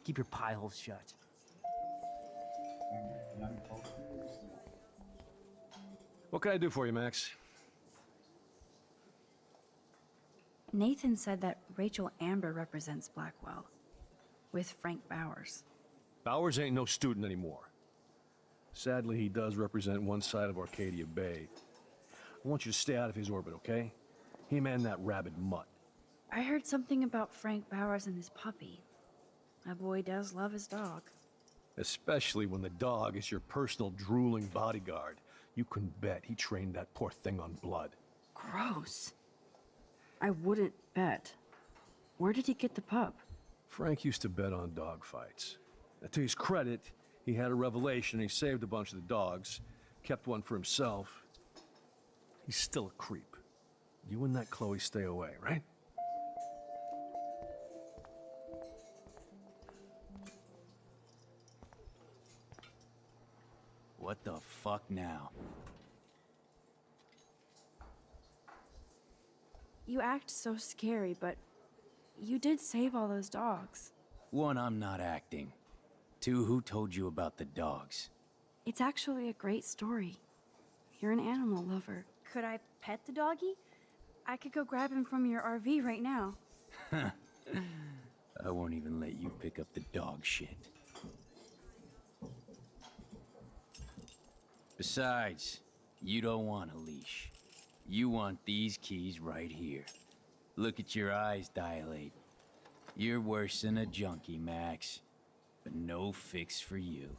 Keep your pie holes shut. What can I do for you, Max? Nathan said that Rachel Amber represents Blackwell. With Frank Bowers. Bowers ain't no student anymore. Sadly, he does represent one side of Arcadia Bay. I want you to stay out of his orbit, okay? Him and that rabid mutt. I heard something about Frank Bowers and his puppy. My boy does love his dog. Especially when the dog is your personal drooling bodyguard. You can bet he trained that poor thing on blood. Gross. I wouldn't bet. Where did he get the pup? Frank used to bet on dog fights. Now, to his credit, he had a revelation. He saved a bunch of the dogs, kept one for himself. He's still a creep. You and that Chloe stay away, right? What the fuck now? You act so scary, but you did save all those dogs. One, I'm not acting. Two, who told you about the dogs? It's actually a great story. You're an animal lover. Could I pet the doggy? I could go grab him from your RV right now. I won't even let you pick up the dog shit. Besides, you don't want a leash. You want these keys right here. Look at your eyes dilate. You're worse than a junkie, Max. But no fix for you.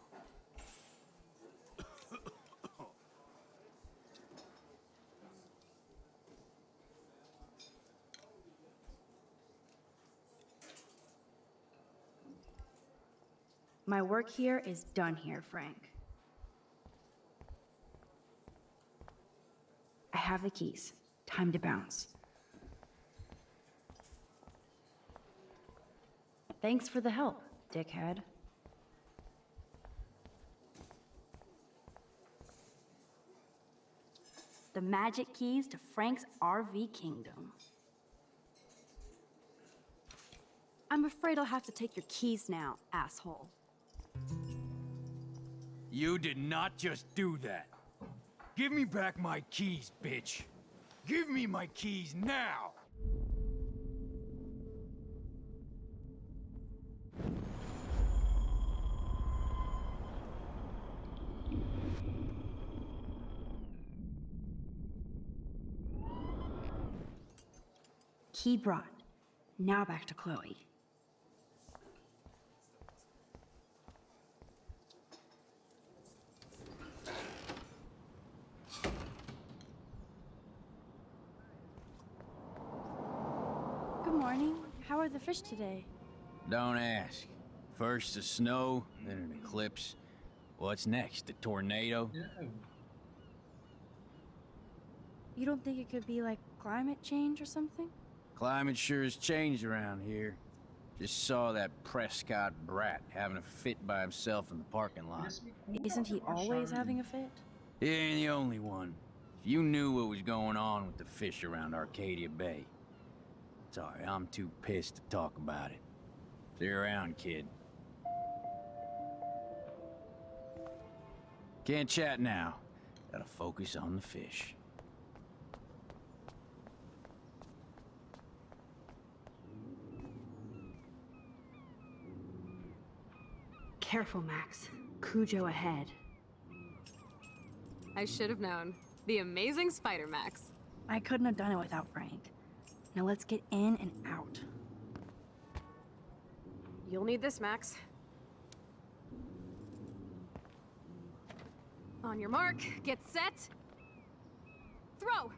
My work here is done here, Frank. I have the keys. Time to bounce. Thanks for the help, dickhead. The magic keys to Frank's RV kingdom. I'm afraid I'll have to take your keys now, asshole. You did not just do that. Give me back my keys, bitch. Give me my keys now! Key brought. Now back to Chloe. Good morning. How are the fish today? Don't ask. First the snow, then an eclipse. What's next? A tornado? Yeah. You don't think it could be like climate change or something? Climate sure has changed around here. Just saw that Prescott brat having a fit by himself in the parking lot. Isn't he always having a fit? He ain't the only one. If you knew what was going on with the fish around Arcadia Bay. Sorry, I'm too pissed to talk about it. See you around, kid. Can't chat now. Gotta focus on the fish. Careful, Max. Cujo ahead. I should have known. The amazing Spider Max. I couldn't have done it without Frank. Now let's get in and out. You'll need this, Max. On your mark, get set. Throw!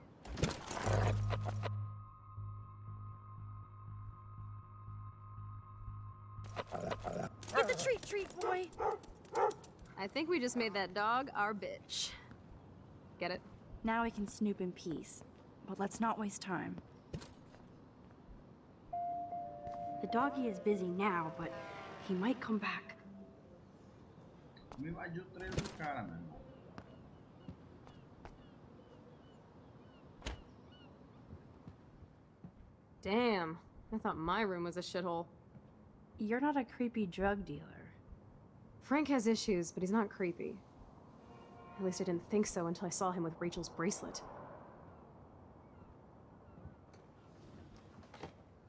Get the treat, boy! I think we just made that dog our bitch. Get it? Now we can snoop in peace. But let's not waste time. The doggy is busy now, but he might come back. Me invadiu o treino do cara, meu irmão. Damn. I thought my room was a shithole. You're not a creepy drug dealer. Frank has issues, but he's not creepy. At least I didn't think so until I saw him with Rachel's bracelet.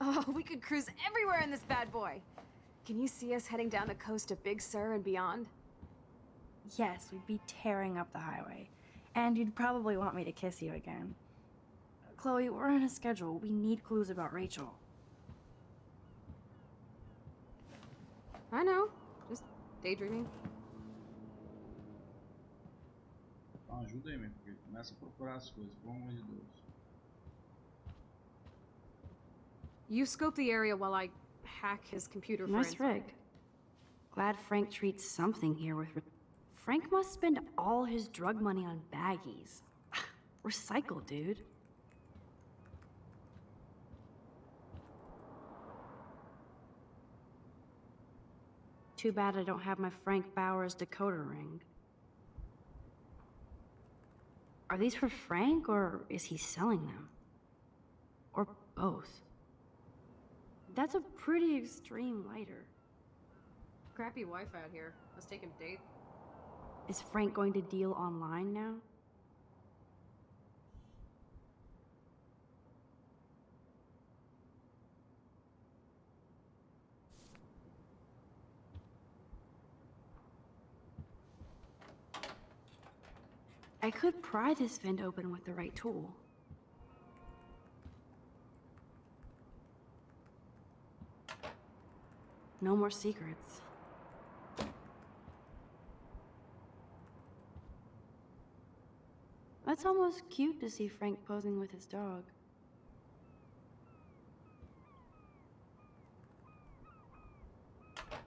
Oh, we could cruise everywhere in this bad boy! Can you see us heading down the coast to Big Sur and beyond? Yes, we'd be tearing up the highway. And you'd probably want me to kiss you again. Chloe, we're on a schedule. We need clues about Rachel. I know. Just daydreaming. Então ajuda aí, meu filho. Começa a procurar as coisas, pelo amor de Deus. You scope the area while I hack his computer for Nice info. rig. Glad Frank treats something here with... Frank must spend all his drug money on baggies. Recycle, dude. Too bad I don't have my Frank Bowers decoder ring. Are these for Frank, or is he selling them? Or both? That's a pretty extreme lighter. Crappy Wi-Fi out here. Let's take him date. Is Frank going to deal online now? I could pry this vent open with the right tool. No more secrets. That's almost cute to see Frank posing with his dog.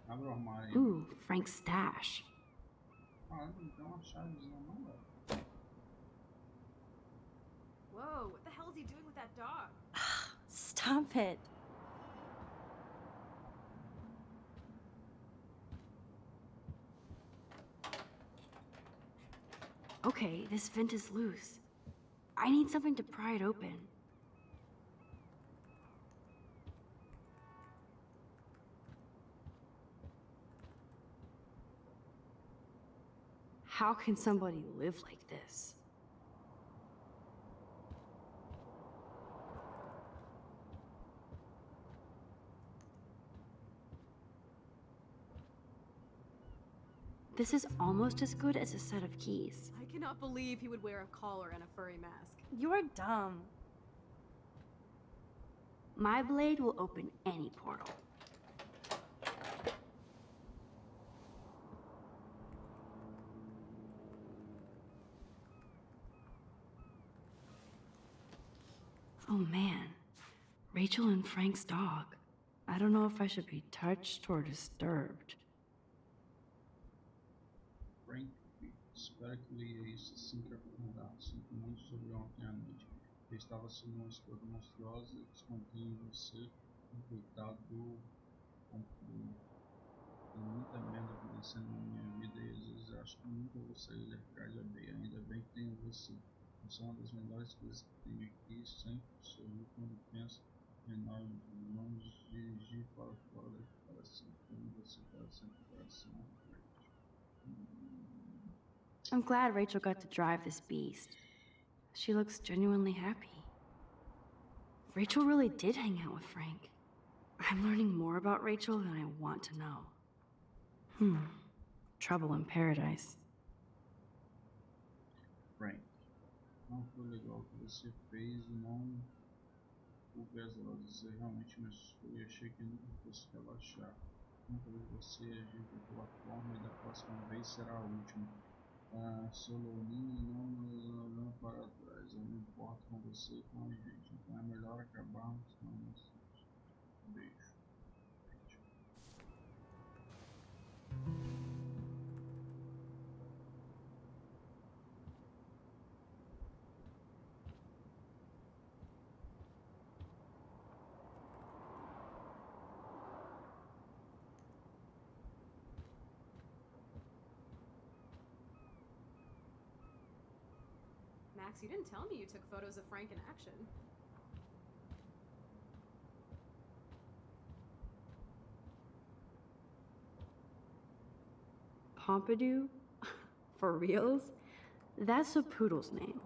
Abre o armário aí. Ooh, Frank's stash. Ah, não tem uma chavezinha não, velho. Whoa, what the hell is he doing with that dog? Stop it. Okay, this vent is loose. I need something to pry it open. How can somebody live like this? This is almost as good as a set of keys. I cannot believe he would wear a collar and a furry mask. You're dumb. My blade will open any portal. Oh man, Rachel and Frank's dog. I don't know if I should be touched or disturbed. Frank, espero que leia isso assim que acordar. Sinto muito sobre ontem à noite. Eu estava sob uma escolha monstruosa e desconfiei em você, um coitado do computador. Tem muita merda acontecendo na minha vida e às vezes eu acho acho que nunca vou sair da Caixa Postal. Ainda bem que tenho você. Você é uma das melhores coisas que tenho aqui. Sempre sorri quando penso em nós. Vamos dirigir para fora daqui para sempre. Quando você para sempre no coração. I'm glad Rachel got to drive this beast. She looks genuinely happy. Rachel really did hang out with Frank. I'm learning more about Rachel than I want to know. Trouble in paradise. Frank, não foi legal o que você fez e não culpe as lojas. Você realmente me assustou e achei que nunca fosse relaxar. Nunca vi você agir daquela forma e da próxima vez será a última. Sou lourinho e não olhando para trás. Eu me importo com você e com a gente. Então é melhor acabarmos com isso. Beijo. Max, you didn't tell me you took photos of Frank in action. Pompidou? For reals? That's a poodle's name.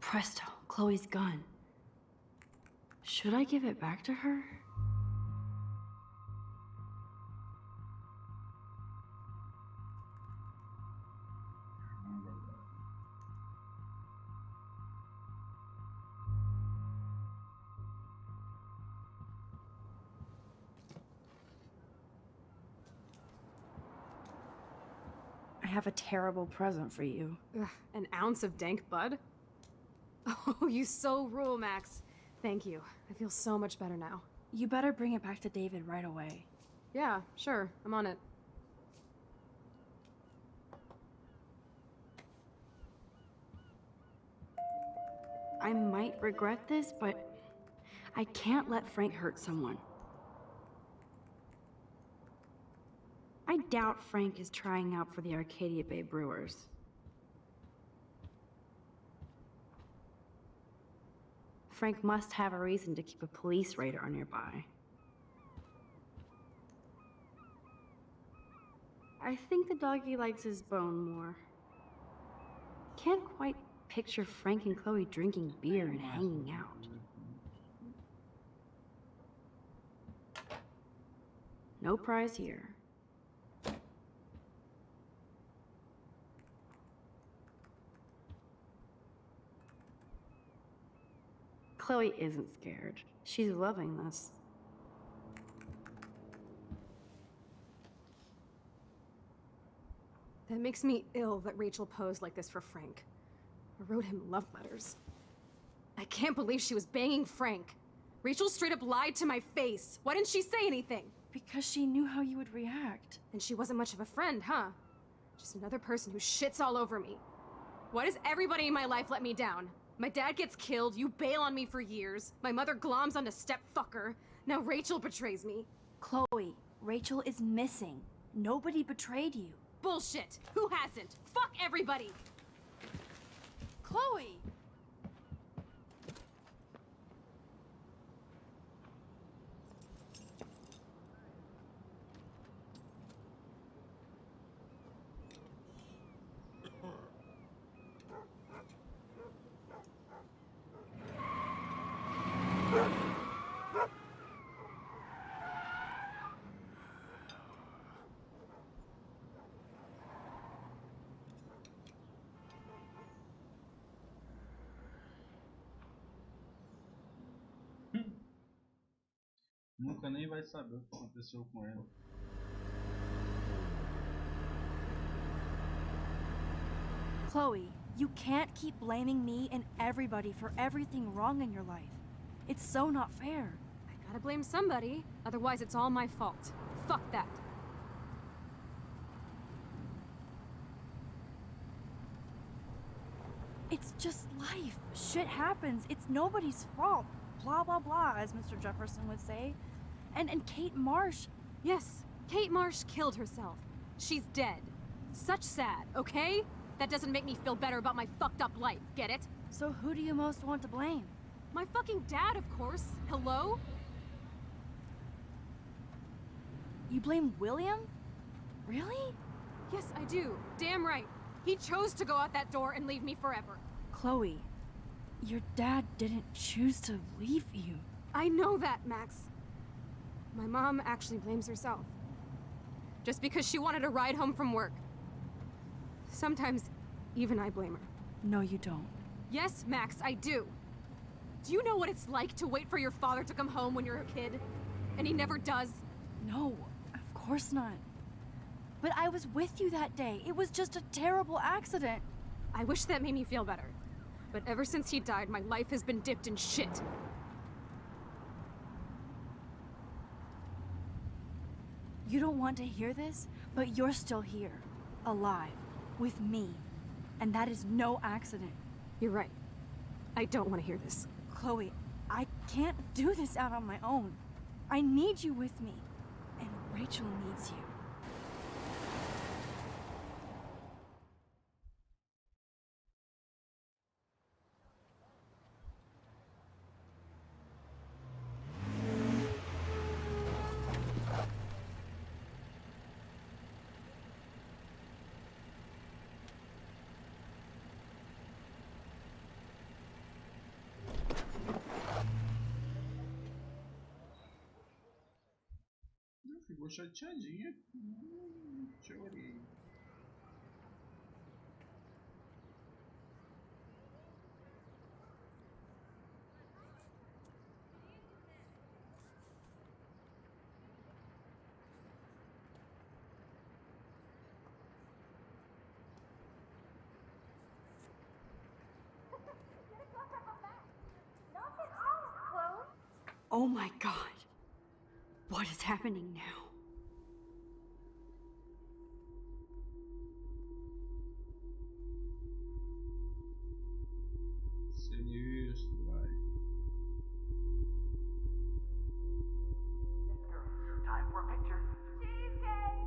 Presto, Chloe's gun. Should I give it back to her? I have a terrible present for you. Ugh, an ounce of dank bud? Oh, you so rule, Max. Thank you. I feel so much better now. You better bring it back to David right away. Yeah, sure. I'm on it. I might regret this, but I can't let Frank hurt someone. I doubt Frank is trying out for the Arcadia Bay Brewers. Frank must have a reason to keep a police radar nearby. I think the doggy likes his bone more. Can't quite picture Frank and Chloe drinking beer and hanging out. No prize here. Chloe isn't scared. She's loving this. That makes me ill that Rachel posed like this for Frank. Or wrote him love letters. I can't believe she was banging Frank. Rachel straight up lied to my face. Why didn't she say anything? Because she knew how you would react. And she wasn't much of a friend, huh? Just another person who shits all over me. Why does everybody in my life let me down? My dad gets killed, you bail on me for years. My mother gloms onto stepfucker. Now Rachel betrays me. Chloe, Rachel is missing. Nobody betrayed you. Bullshit! Who hasn't? Fuck everybody! Chloe! Nunca nem vai saber o que aconteceu com ela. Chloe, you can't keep blaming me and everybody for everything wrong in your life. It's so not fair. I gotta blame somebody, otherwise it's all my fault. Fuck that. It's just life. Shit happens. It's nobody's fault. Blah, blah, blah, as Mr. Jefferson would say. And Kate Marsh. Yes, Kate Marsh killed herself. She's dead. Such sad, okay? That doesn't make me feel better about my fucked up life, get it? So who do you most want to blame? My fucking dad, of course. Hello? You blame William? Really? Yes, I do. Damn right. He chose to go out that door and leave me forever. Chloe, your dad didn't choose to leave you. I know that, Max. My mom actually blames herself. Just because she wanted a ride home from work. Sometimes, even I blame her. No, you don't. Yes, Max, I do. Do you know what it's like to wait for your father to come home when you're a kid? And he never does? No, of course not. But I was with you that day. It was just a terrible accident. I wish that made me feel better. But ever since he died, my life has been dipped in shit. You don't want to hear this, but you're still here, alive, with me. And that is no accident. You're right. I don't want to hear this. Chloe, I can't do this out on my own. I need you with me. And Rachel needs you. Ficou chateadinha. Chorei. Oh my god. What is happening now? Sinistro, vai. Yes, girl. Time for a picture. Cheesecake!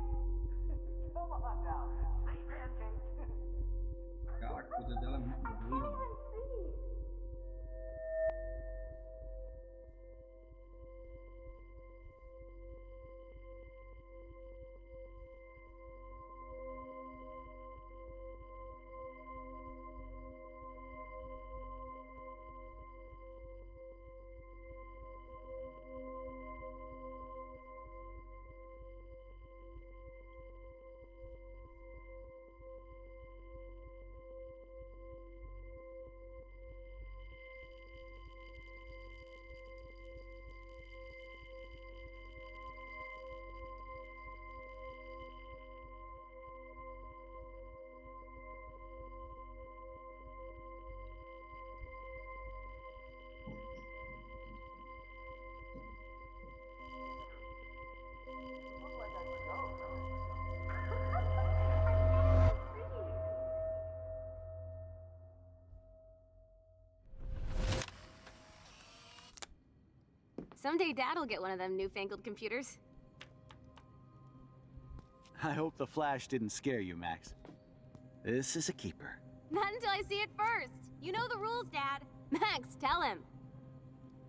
Come on now. Say pancakes. Caraca, a coisa dela é muito doida. Someday Dad'll get one of them newfangled computers. I hope the flash didn't scare you, Max. This is a keeper. Not until I see it first. You know the rules, Dad. Max, tell him.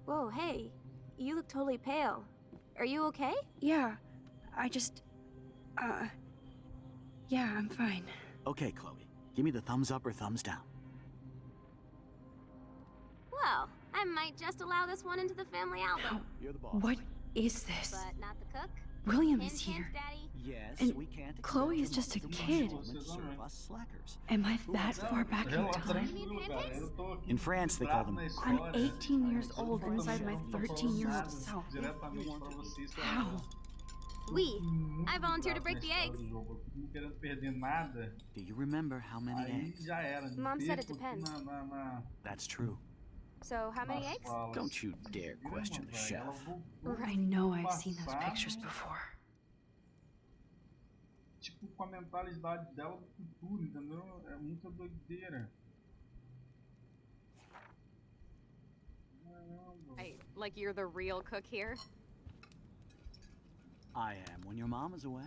Whoa, hey. You look totally pale. Are you okay? Yeah, I just... yeah, I'm fine. Okay, Chloe. Give me the thumbs up or thumbs down. Well, I might just allow this one into the family album. You're the boss. What is this? But not the cook. William Hint, is hint, here. Daddy. Yes, And we can't. Chloe is just a kid. Serve us slackers. Am I that far back in Ela time? tranquilo, cara. Eu tô aqui In France, they call them na I'm história. 18 years old Aí, inside my tô 13-year-old falando self. diretamente pra vocês. How? We. I volunteered to break the eggs. Eu não querendo perder nada. Do you remember how many Aí eggs? já era. Mom said it Tempo depends. That's true. So, how many eggs? Don't you dare question the chef. I know I've seen those pictures before. Tipo, com a mentalidade dela do futuro, entendeu? É muita doideira. Like you're the real cook here? I am when your mom is away.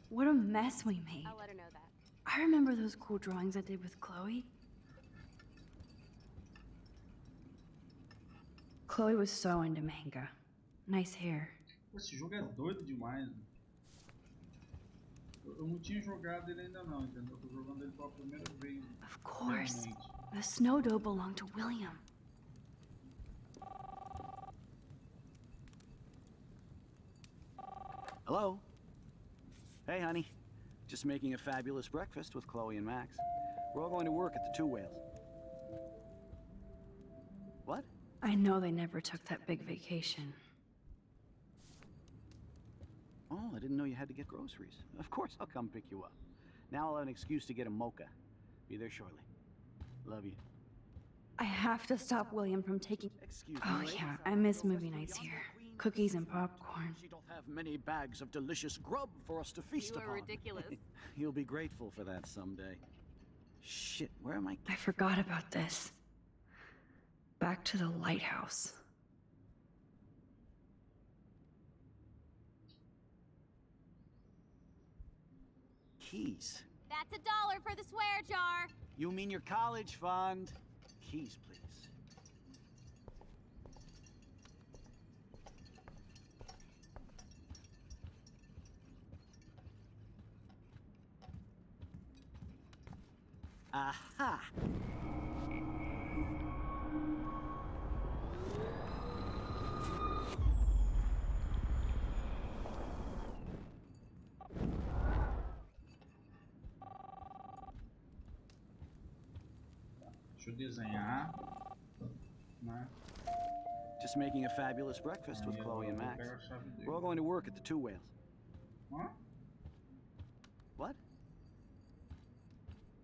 What a mess we made. I'll let her know that. I remember those cool drawings I did with Chloe. Chloe was so into manga. Nice hair. Esse jogo é doido demais. Eu não tinha jogado ele ainda não, entendeu? Eu tô jogando ele pela primeira vez. Of course. Realmente. The snow dough belonged to William. Hello? Hey, honey. Just making a fabulous breakfast with Chloe and Max. We're all going to work at the Two Whales. What? I know they never took that big vacation. Oh, I didn't know you had to get groceries. Of course, I'll come pick you up. Now I'll have an excuse to get a mocha. Be there shortly. Love you. I have to stop William from taking... Excuse me, Oh ladies, yeah, I I have miss no movie rescue nights yonder here. queen at Cookies the and same popcorn. time. She doth have many bags of delicious grub for us to feast You are upon. ridiculous. You'll be grateful for that someday. Shit, where am I? I forgot about this. Back to the lighthouse. Keys. That's $1 for the swear jar. You mean your college fund? Keys, please. Aha! Deixa eu desenhar, né? Just making a fabulous breakfast with Chloe and Max. We're all going to work at the Two Whales. Hã? What?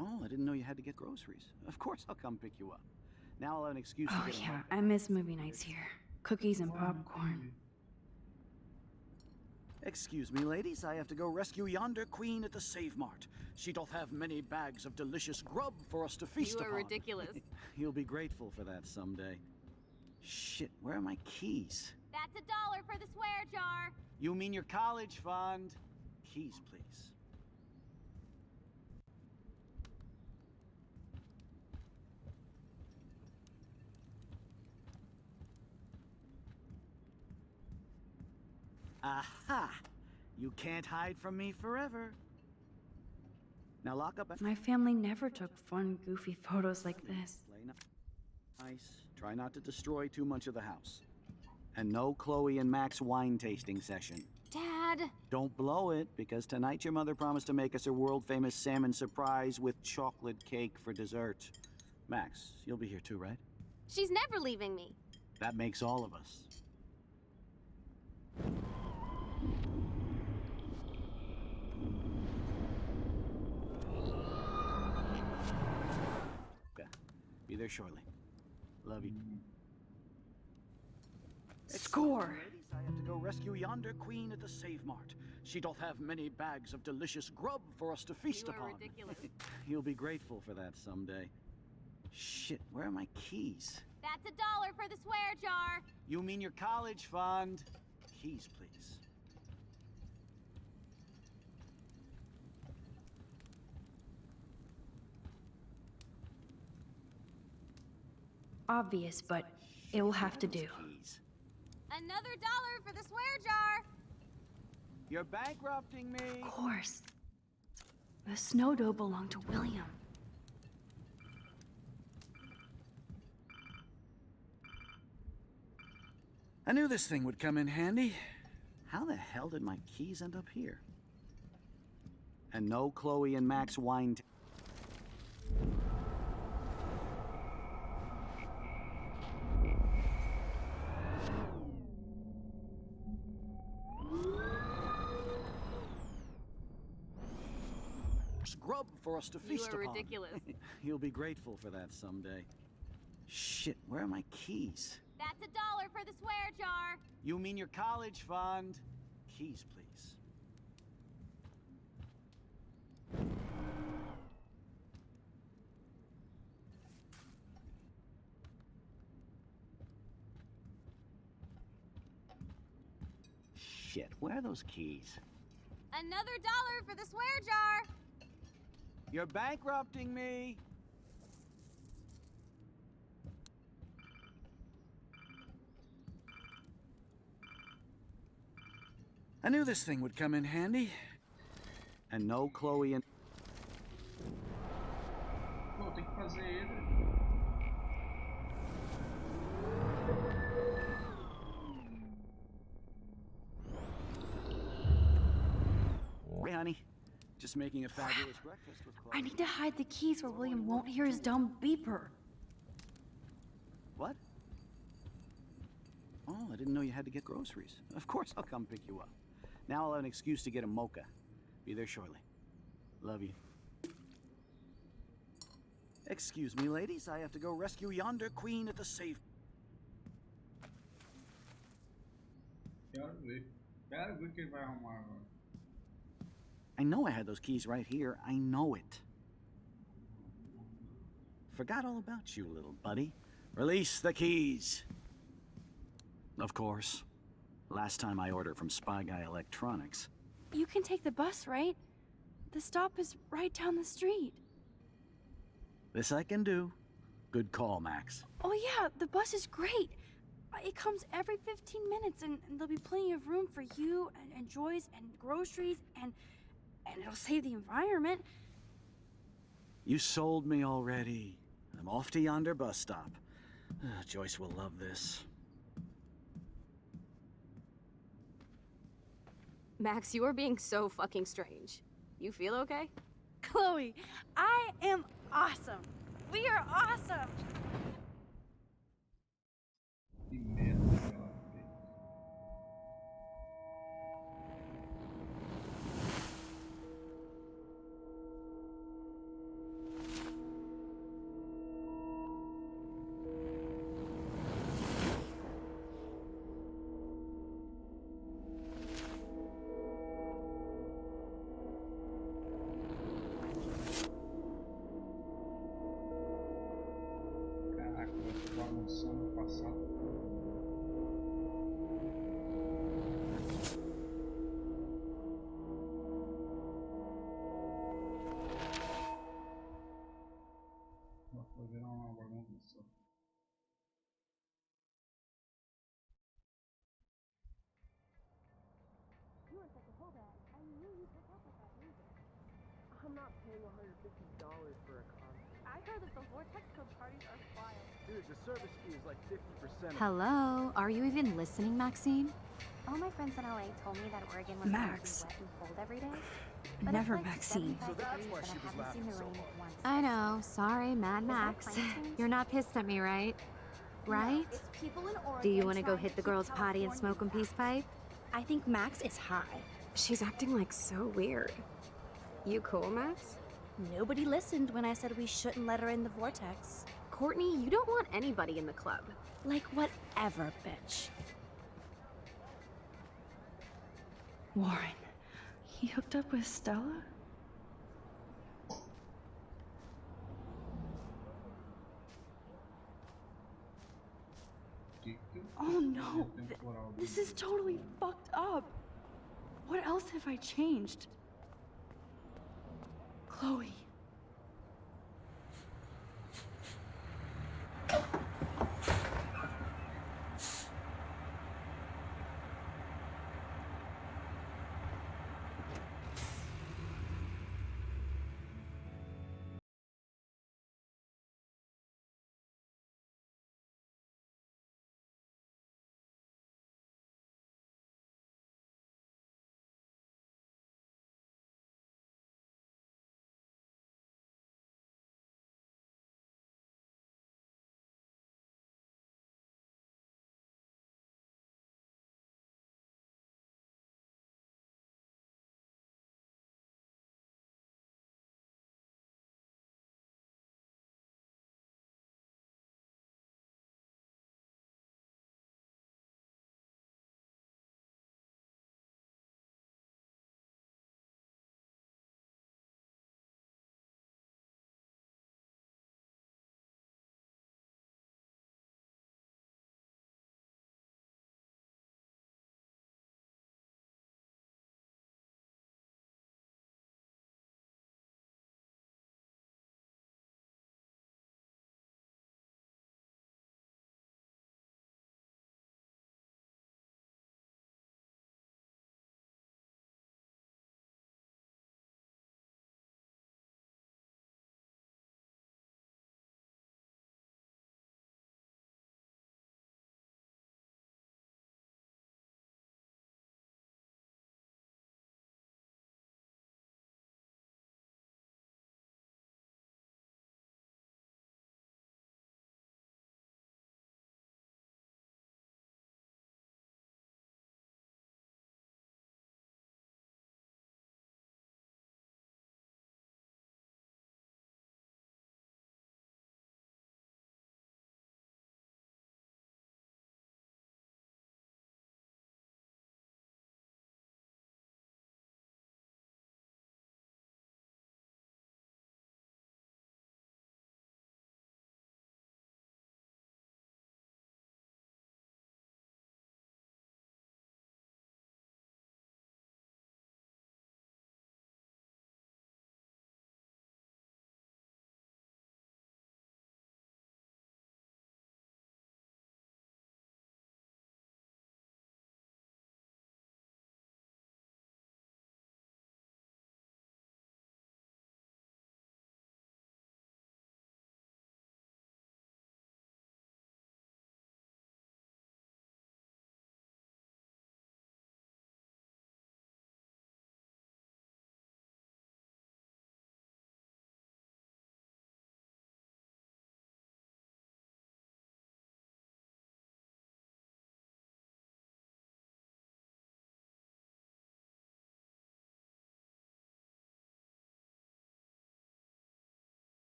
Oh, I didn't know you had to get groceries. Of course, I'll come pick you up. Now I'll have an excuse to Oh get a yeah, mocha. I miss movie nights here. Cookies and popcorn. Excuse me, ladies, I have to go rescue yonder queen at the Save Mart. She doth have many bags of delicious grub for us to feast You are upon. ridiculous. You'll be grateful for that someday. Shit, where are my keys? That's $1 for the swear jar. You mean your college fund? Keys, please. Aha! You can't hide from me forever. Now lock up. My family never took fun, goofy photos like this. Play nice. Try not to destroy too much of the house. And no Chloe and Max wine tasting session. Dad. Don't blow it, because tonight your mother promised to make us her world-famous salmon surprise with chocolate cake for dessert. Max, you'll be here too, right? She's never leaving me. That makes all of us. Okay. Be there shortly. Love you. Score! Ladies, I have to go rescue yonder queen at the Save Mart. She doth have many bags of delicious grub for us to feast You are upon. ridiculous. You'll be grateful for that someday. Shit, where are my keys? That's $1 for the swear jar. You mean your college fund? Keys, please. Obvious, but it will have to do. Keys. Another $1 for the swear jar. You're bankrupting me. Of course. The snow dough belonged to William. I knew this thing would come in handy. How the hell did my keys end up here? And no Chloe and Max wine. Grub for us to feast You are upon. ridiculous. You'll be grateful for that someday. Shit, where are my keys? That's $1 for the swear jar. You mean your college fund? Keys, please. shit. Where are those keys? Another $1 for the swear jar! You're bankrupting me! I knew this thing would come in handy. And no Chloe and... Pô, tem que fazer ele. Hey, honey. Just making a fabulous breakfast with Chloe. I need to hide the keys where William won't hear his dumb beeper. What? Oh, I didn't know you had to get groceries. Of course I'll come pick you up. Now I'll have an excuse to get a mocha. Be there shortly. Love you. Excuse me, ladies. I have to go rescue yonder queen at the safe. Quero ver. Quero ver o que ele vai arrumar agora. I know I had those keys right here. I know it. Forgot all about you, little buddy. Release the keys. Of course. Last time I ordered from Spy Guy Electronics. You can take the bus, right? The stop is right down the street. This I can do. Good call, Max. Oh yeah, the bus is great. It comes every 15 minutes and there'll be plenty of room for you and Joyce and groceries and it'll save the environment. You sold me already. I'm off to yonder bus stop. Joyce will love this. Max, you are being so fucking strange. You feel okay? Chloe, I am awesome. We are awesome. Que merda que ela fez. Caraca, eu tô bagunçando o passado. Vai virar uma bagunça. I'm not paying $150 for a concert. I heard that the Vortex Club parties are wild. Dude, the service fee is like 50%. Hello? Are you even listening, Maxine? All my friends in LA told me that Oregon was Max. wet and cold every day. Never it's like Maxine. 75 So that's degrees why and she was I haven't laughing seen the so rain hard. once. I know. Sorry, Mad Is that Max. climate change? You're not pissed at me, right? Right? No, it's people in Oregon. Do you want to go trying hit the keep girls' potty and smoke a Californians peace pipe? out. I think Max is high. She's acting like so weird. You cool, Max? Nobody listened when I said we shouldn't let her in the vortex. Courtney, you don't want anybody in the club. Like whatever, bitch. Warren, he hooked up with Stella? Oh no, this is totally fucked up. What else have I changed? Chloe.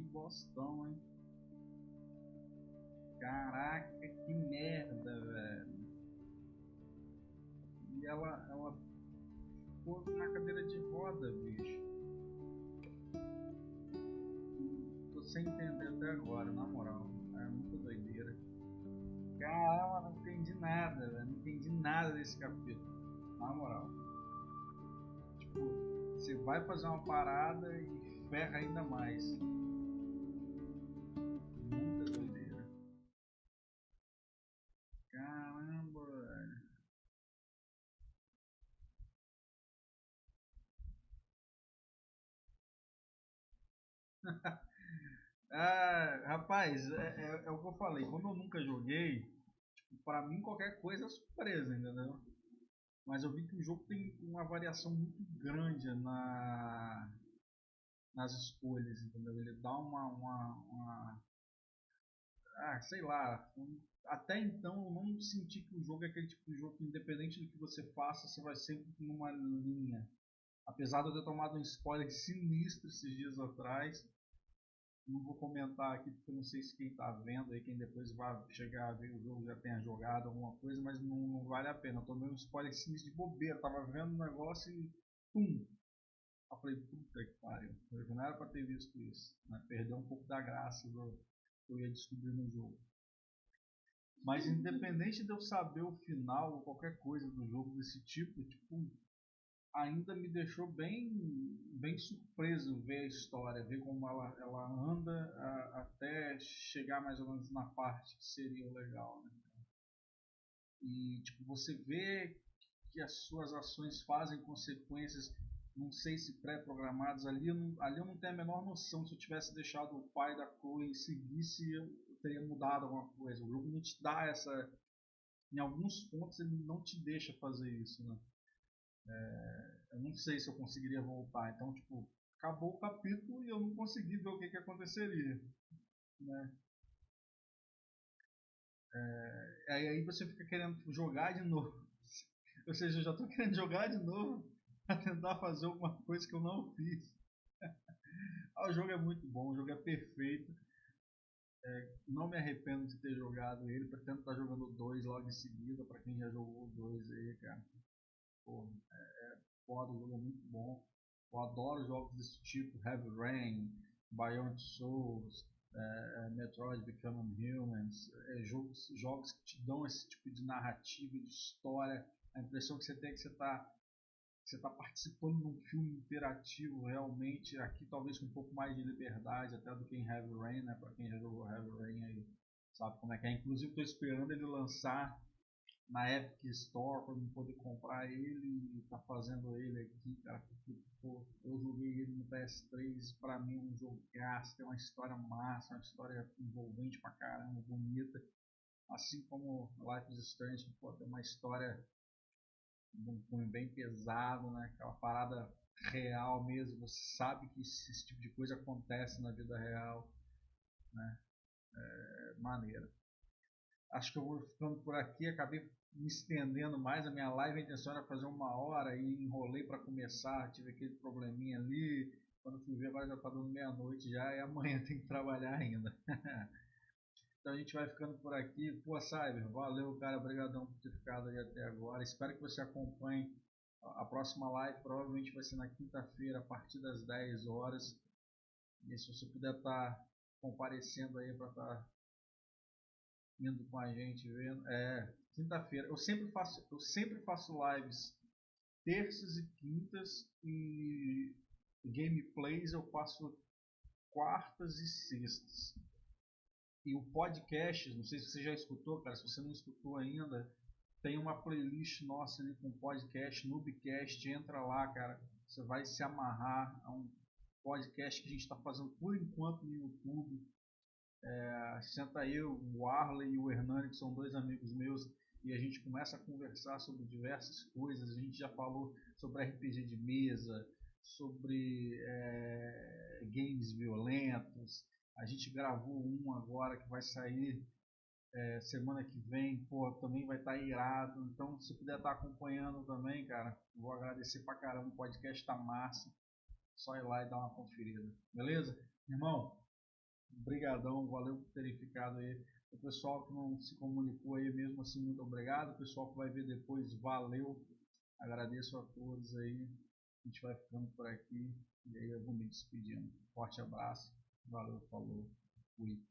bostão, hein? Caraca, que merda, velho. E ela ficou na cadeira de roda, bicho. Tô sem entender até agora, na moral. É muita doideira. Caramba, não entendi nada, velho. Não entendi nada desse capítulo. Na moral. Tipo, você vai fazer uma parada e ferra ainda mais. Muita doideira. Caramba, velho. Ah, rapaz, é o que eu falei. Como eu nunca joguei, tipo, pra mim qualquer coisa é surpresa, entendeu? Mas eu vi que o jogo tem uma variação muito grande nas escolhas, entendeu? Ele dá sei lá. Até então eu não senti que o jogo é aquele tipo de jogo que, independente do que você faça, você vai sempre numa linha. Apesar de eu ter tomado um spoiler sinistro esses dias atrás, não vou comentar aqui porque eu não sei se quem está vendo aí, quem depois vai chegar a ver o jogo já tenha jogado alguma coisa, mas não vale a pena. Eu tomei um spoiler sinistro de bobeira, tava vendo o negócio e pum! Eu falei, puta que pariu, eu não era para ter visto isso, né? Perdeu um pouco da graça do que eu ia descobrir no jogo. Mas independente de eu saber o final ou qualquer coisa do jogo desse tipo, ainda me deixou bem surpreso ver a história, ver como ela anda até chegar mais ou menos na parte que seria o legal, né? E tipo, você vê que as suas ações fazem consequências, não sei se pré-programadas, ali eu não tenho a menor noção. Se eu tivesse deixado o pai da Chloe seguisse, eu teria mudado alguma coisa. O jogo não te dá essa... Em alguns pontos ele não te deixa fazer isso, né? Eu não sei se eu conseguiria voltar. Então, tipo, acabou o capítulo e eu não consegui ver o que aconteceria, né? Aí você fica querendo jogar de novo. Ou seja, eu já estou querendo jogar de novo para tentar fazer alguma coisa que eu não fiz. O jogo é muito bom, o jogo é perfeito. Não me arrependo de ter jogado ele. Pretendo estar jogando o 2 logo em seguida. Para quem já jogou o 2 aí, cara. Pô, foda, o jogo é muito bom. Eu adoro jogos desse tipo, Heavy Rain, Beyond Souls, Metroid Become Humans, jogos que te dão esse tipo de narrativa, de história. A impressão que você tem é que você está participando de um filme interativo realmente, aqui talvez com um pouco mais de liberdade até do que em Heavy Rain, né? Para quem já jogou Heavy Rain aí sabe como é que é. Inclusive estou esperando ele lançar na Epic Store para eu poder comprar ele e tá fazendo ele aqui, cara, porque pô, eu joguei ele no PS3, para mim é um jogaço, tem uma história massa, uma história envolvente pra caramba, bonita, assim como Life is Strange, pô, tem uma história bem pesado, né, aquela parada real mesmo, você sabe que esse tipo de coisa acontece na vida real, né, maneira. Acho que eu vou ficando por aqui, acabei me estendendo mais. A minha live, a intenção era fazer 1 hora e enrolei para começar, tive aquele probleminha ali. Quando fui ver, agora já está dando meia-noite já e amanhã tem que trabalhar ainda. Então a gente vai ficando por aqui. Pô, Cyber, valeu, cara, obrigadão por ter ficado aí até agora. Espero que você acompanhe a próxima live, provavelmente vai ser na quinta-feira a partir das 10 horas. E se você puder estar comparecendo aí para estar indo com a gente, vendo. Quinta-feira. Eu sempre faço lives terças e quintas e gameplays eu faço quartas e sextas. E o podcast, não sei se você já escutou, cara, se você não escutou ainda, tem uma playlist nossa ali com podcast, Noobcast, entra lá, cara, você vai se amarrar a um podcast que a gente está fazendo por enquanto no YouTube. Senta eu, o Arley e o Hernani, que são 2 amigos meus, e a gente começa a conversar sobre diversas coisas. A gente já falou sobre RPG de mesa, sobre games violentos. A gente gravou um agora que vai sair semana que vem, pô, também vai estar irado. Então, se puder estar acompanhando também, cara, vou agradecer pra caramba. O podcast tá massa. Só ir lá e dar uma conferida. Beleza? Irmão, Brigadão, valeu por terem ficado aí. O pessoal que não se comunicou aí, mesmo assim, muito obrigado. O pessoal que vai ver depois, valeu. Agradeço a todos aí. A gente vai ficando por aqui. E aí eu vou me despedindo. Forte abraço. Valeu, falou. Fui.